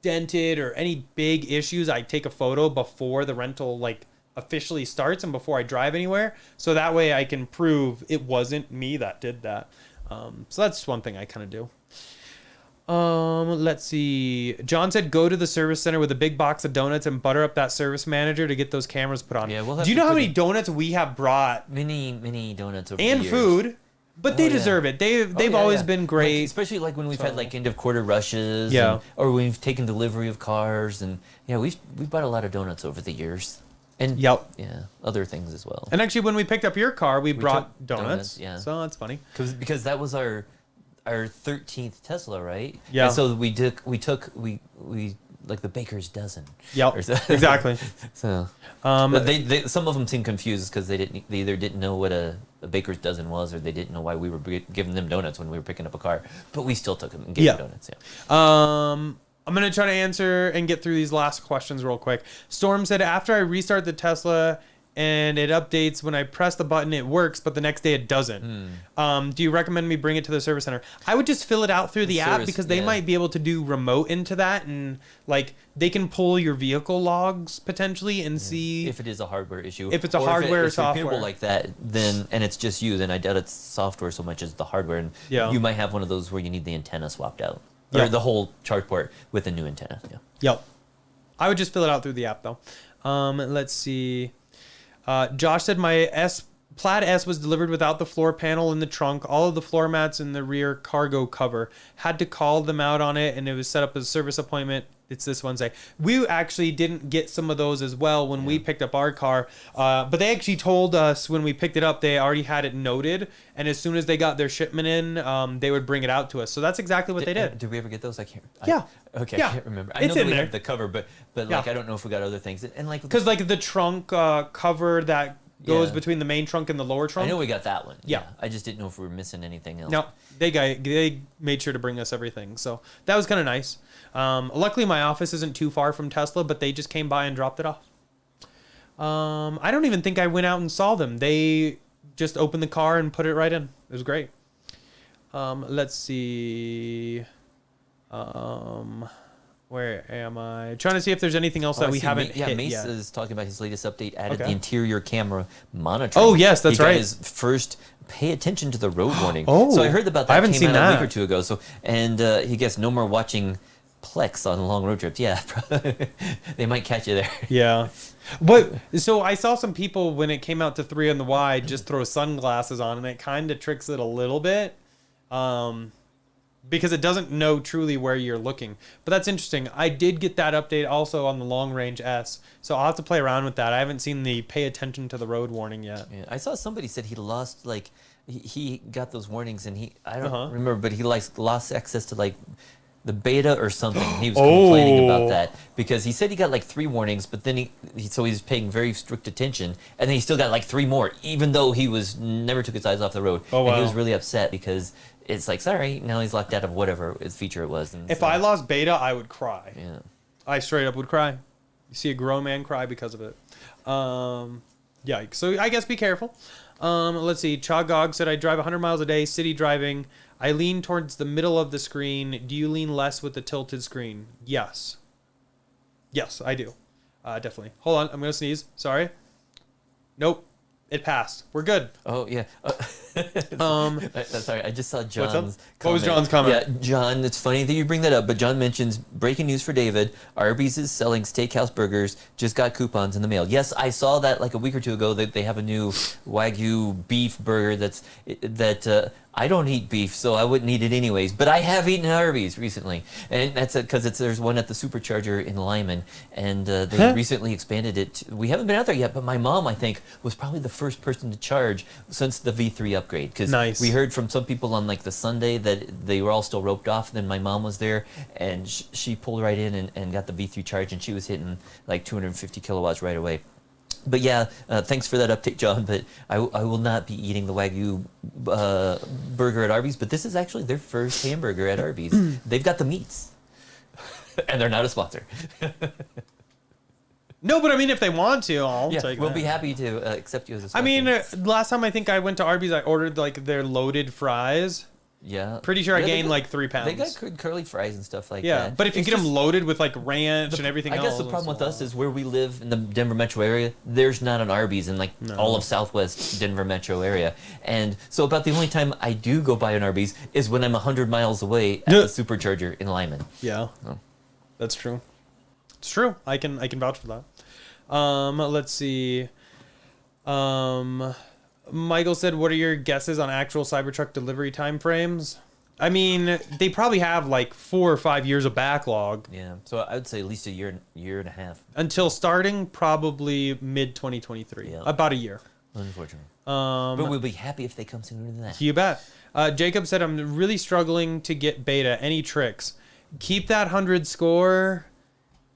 dented or any big issues, I take a photo before the rental like officially starts and before I drive anywhere, so that way I can prove it wasn't me that did that. So that's one thing I kind of do. Let's see. John said go to the service center with a big box of donuts and butter up that service manager to get those cameras put on. Yeah, we'll have do you to know how put many in- donuts we have brought Mini donuts over and the years. food? But they Oh, yeah. deserve it. They've Oh, yeah, always yeah. been Like, great. especially like when we've had like end of quarter rushes. Yeah. Or we've taken delivery of cars, and yeah, we've bought a lot of donuts over the years. And Yep. yeah, other things as well. And actually, when we picked up your car, we brought took donuts. donuts, yeah. So that's funny. Because that was our 13th Tesla, right? Yeah. And so we took like the baker's dozen. Yep. Or so- Exactly. So Um, but they some of them seemed confused because they either didn't know what a baker's dozen was or they didn't know why we were giving them donuts when we were picking up a car. But we still took them and gave Yeah. them donuts. Yeah. I'm going to try to answer and get through these last questions real quick. Storm said, after I restart the Tesla and it updates, when I press the button, it works, but the next day it doesn't. Do you recommend me bring it to the service center? I would just fill it out through the app service, because they yeah. might be able to do remote into that. And like they can pull your vehicle logs potentially and see If it is a hardware issue. If it's a Or hardware or if it's repairable software. like that, then and it's just you, then I doubt it's software so much as the hardware. And Yeah. you might have one of those where you need the antenna swapped out. Yeah. Or the whole charge port with a new antenna. Yeah. Yep. I would just fill it out through the app though. Let's see. Josh said my Plaid S was delivered without the floor panel in the trunk, all of the floor mats in the rear cargo cover. Had to call them out on it, and it was set up as a service appointment. It's this Wednesday. We actually didn't get some of those as well when we picked up our car, but they actually told us when we picked it up they already had it noted, and as soon as they got their shipment in, they would bring it out to us. So that's exactly what they did. Did we ever get those? I can't. Yeah. Okay, Yeah. I can't remember. I It's know that in we there. had the cover, but like Yeah. I don't know if we got other things. And like Because like the trunk cover that goes Yeah. between the main trunk and the lower I trunk. know we got that one. Yeah. I just didn't know if we were missing anything else. No, they made sure to bring us everything, so that was kind of nice. Luckily, my office isn't too far from Tesla, but they just came by and dropped it off. I don't even think I went out and saw them. They just opened the car and put it right in. It was great. Let's see. Where am I? Trying to see if there's anything else that I we see. haven't Yeah, hit Mace yet. is talking about his latest update. Added Okay. the interior camera monitoring. Oh, yes, that's he got right. his first pay attention to the road warning. Oh, so I heard about that. I haven't came seen out a that. week or two ago. So and he gets no more watching Plex on long road trips. Yeah, they might catch you there. Yeah. But so I saw some people when it came out to 3 on the wide just throw sunglasses on, and it kind of tricks it a little bit. Because it doesn't know truly where you're looking. But that's interesting. I did get that update also on the long range S. So I'll have to play around with that. I haven't seen the pay attention to the road warning yet. Yeah, I saw somebody said he lost like he got those warnings and I don't Uh-huh. remember, but he like lost access to like the beta or something. He was Oh. complaining about that because he said he got like 3 warnings, but then so he's paying very strict attention, and then he still got like 3 more, even though he was never took his eyes off the road. Oh, And he wow. was really upset because it's like, sorry, now he's locked out of whatever his feature it was. And If so, I lost beta, I would cry. yeah. I straight up would cry. You see a grown man cry because of it. Yikes. So I guess be careful. Let's see. Chagog said, I drive 100 miles a day, city driving. I lean towards the middle of the screen. Do you lean less with the tilted screen? Yes. Yes, I do. Definitely. Hold on. I'm going to sneeze. Sorry. Nope. It passed. We're good. Oh yeah. Sorry, I just saw John's comment. What was John's comment? Yeah, John, it's funny that you bring that up, but John mentions, breaking news for David, Arby's is selling steakhouse burgers, just got coupons in the mail. Yes, I saw that like a week or two ago, that they have a new Wagyu beef burger that I don't eat beef, so I wouldn't eat it anyways, but I have eaten at Arby's recently, and that's because there's one at the Supercharger in Lyman, and they recently expanded it. We haven't been out there yet, but my mom, I think, was probably the first person to charge since the V3 upgrade, because we heard from some people on like the Sunday that they were all still roped off, and then my mom was there, and she pulled right in and got the V3 charge, and she was hitting like 250 kilowatts right away. But yeah, thanks for that update, John. But I will not be eating the Wagyu burger at Arby's. But this is actually their first hamburger at Arby's. They've got the meats, and they're not a sponsor. No, but I mean, if they want to, I'll take we'll that. be happy to accept you as a sponsor. I mean, last time I think I went to Arby's, I ordered like their loaded fries. Yeah. Pretty sure I gained like 3 pounds. They got curly fries and stuff like that. Yeah, but if you get them loaded with like ranch and everything else. I guess the problem with us is where we live in the Denver metro area, there's not an Arby's in like all of Southwest Denver metro area. And so about the only time I do go by an Arby's is when I'm 100 miles away at the Supercharger in Lyman. Yeah. Oh. That's true. It's true. I can vouch for that. Let's see. Michael said, what are your guesses on actual Cybertruck delivery time frames? I mean, they probably have like 4 or 5 years of backlog. Yeah, so I would say at least a year and a half. Until starting probably mid-2023. Yeah. About a year. Unfortunately. But we'll be happy if they come sooner than that. You bet. Jacob said, I'm really struggling to get beta. Any tricks? Keep that 100 score.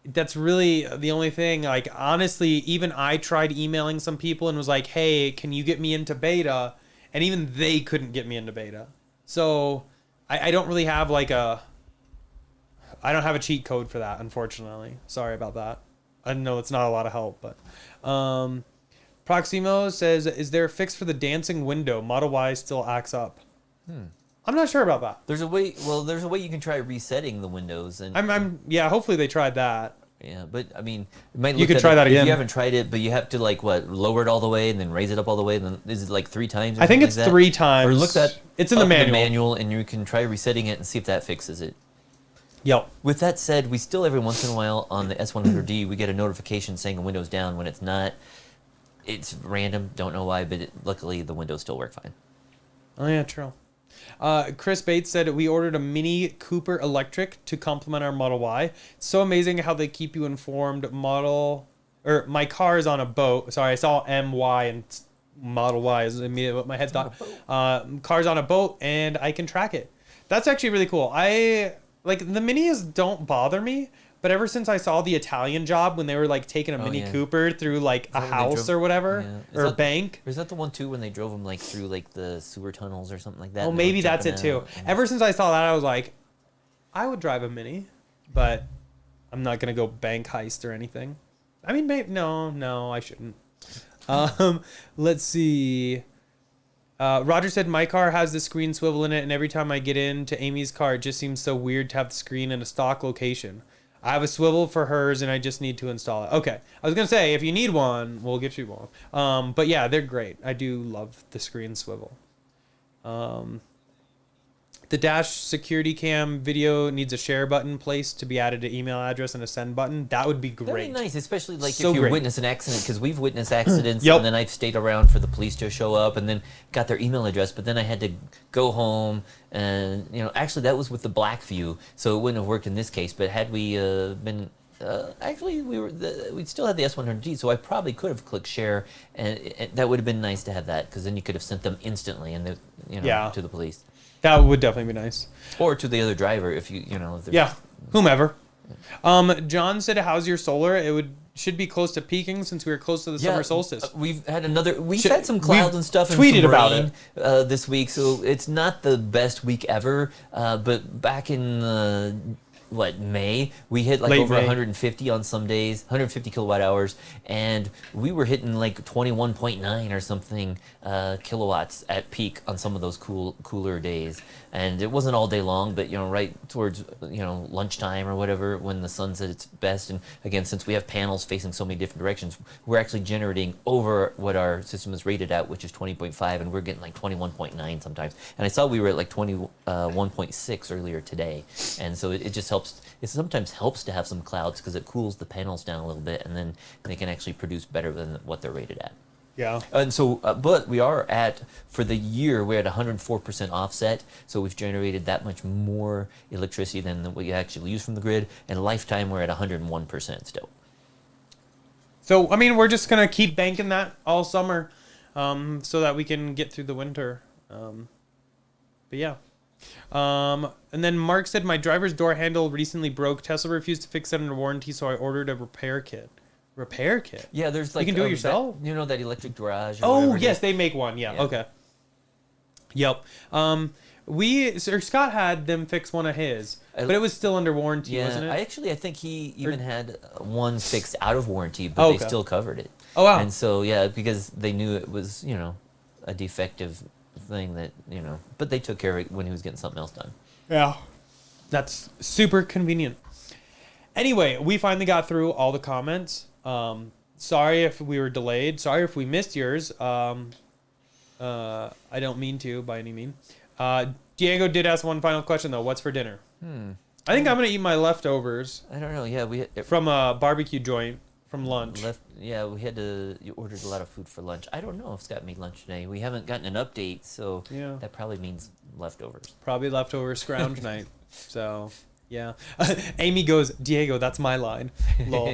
That's really the only thing. Like, honestly, even I tried emailing some people and was like, hey, can you get me into beta? And even they couldn't get me into beta. So I don't really have like I don't have a cheat code for that, unfortunately. Sorry about that. I know it's not a lot of help, but Proximo says, is there a fix for the dancing window? Model Y still acts up. I'm not sure about that. There's a way you can try resetting the windows, and yeah, hopefully they tried that. Yeah, but I mean, it might you could try that again. You haven't tried it, but you have to like lower it all the way and then raise it up all the way. And then is it like 3 times? I think it's like 3 times. Or look that it's in the manual, and you can try resetting it and see if that fixes it. Yep. With that said, we still every once in a while on the S100D we get a notification saying a window's down when it's not. It's random, don't know why, but luckily the windows still work fine. Oh yeah, true. Chris Bates said we ordered a Mini Cooper electric to complement our Model Y. It's so amazing how they keep you informed. My car is on a boat. Sorry, I saw MY and Model Y is immediately what my head thought. Car's on a boat and I can track it. That's actually really cool. The Minis don't bother me. But ever since I saw the Italian Job when they were like taking a Mini Cooper through like a house or whatever, or a bank. Or is that the one too when they drove them like through like the sewer tunnels or something like that? Oh, maybe that's it too. Ever since I saw that, I was like, I would drive a Mini, but I'm not gonna go bank heist or anything. I mean, no, I shouldn't. Let's see. Roger said my car has the screen swivel in it, and every time I get into Amy's car, it just seems so weird to have the screen in a stock location. I have a swivel for hers, and I just need to install it. Okay. I was going to say, if you need one, we'll get you one. But yeah, they're great. I do love the screen swivel. The dash security cam video needs a share button placed to be added to email address and a send button. That would be great. That'd be nice, especially like if you witness an accident, because we've witnessed accidents, Yep. and then I've stayed around for the police to show up, and then got their email address, but then I had to go home, and actually that was with the black view, so it wouldn't have worked in this case. But had we been actually we still had the S100D, so I probably could have clicked share, and that would have been nice to have that, because then you could have sent them instantly and to the police. That would definitely be nice. Or to the other driver if whomever. John said, how's your solar? Should be close to peaking since we were close to the summer solstice. We've had some clouds and stuff and tweeted some about rain this week, so it's not the best week ever, but back in May, we hit like Late over May. 150 on some days, 150 kilowatt hours, and we were hitting like 21.9 or something kilowatts at peak on some of those cooler days. And it wasn't all day long, but right towards lunchtime or whatever, when the sun's at its best. And again, since we have panels facing so many different directions, we're actually generating over what our system is rated at, which is 20.5, and we're getting like 21.9 sometimes. And I saw we were at like 21.6 earlier today. And so it just helps. It sometimes helps to have some clouds because it cools the panels down a little bit, and then they can actually produce better than what they're rated at. Yeah. And so, but we are for the year, we're at 104% offset. So we've generated that much more electricity than we actually use from the grid. And lifetime, we're at 101% still. So, I mean, we're just going to keep banking that all summer so that we can get through the winter. But yeah. And then Mark said, my driver's door handle recently broke. Tesla refused to fix it under warranty, so I ordered a repair kit. Repair kit? Yeah, there's like... You can do it yourself? That electric garage or Oh, whatever yes, they make one. Yeah, Yeah. okay. Yep. Scott had them fix one of his, but it was still under warranty, wasn't it? I think he even had one fixed out of warranty, but they still covered it. Oh, wow. And so, yeah, because they knew it was, a defective thing that, but they took care of it when he was getting something else done. Yeah. That's super convenient. Anyway, we finally got through all the comments. Sorry if we were delayed. Sorry if we missed yours. I don't mean to by any means. Diego did ask one final question though. What's for dinner? I think I'm gonna eat my leftovers. I don't know. Yeah, from a barbecue joint from lunch. You ordered a lot of food for lunch. I don't know if Scott made lunch today. We haven't gotten an update, so that probably means leftovers. Probably leftover scrounge night. So. Yeah. Amy goes, Diego, that's my line. Lol.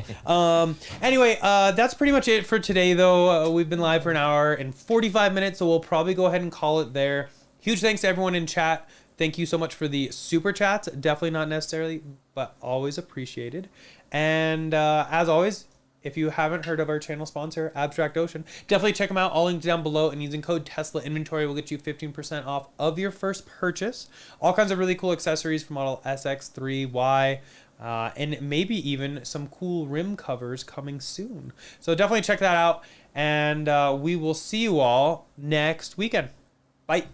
Anyway, that's pretty much it for today, though. We've been live for an hour and 45 minutes, so we'll probably go ahead and call it there. Huge thanks to everyone in chat. Thank you so much for the super chats. Definitely not necessarily, but always appreciated. And as always, if you haven't heard of our channel sponsor, Abstract Ocean, definitely check them out. All links down below, and using code Tesla Inventory will get you 15% off of your first purchase. All kinds of really cool accessories for Model SX3, Y, and maybe even some cool rim covers coming soon. So definitely check that out, and we will see you all next weekend. Bye.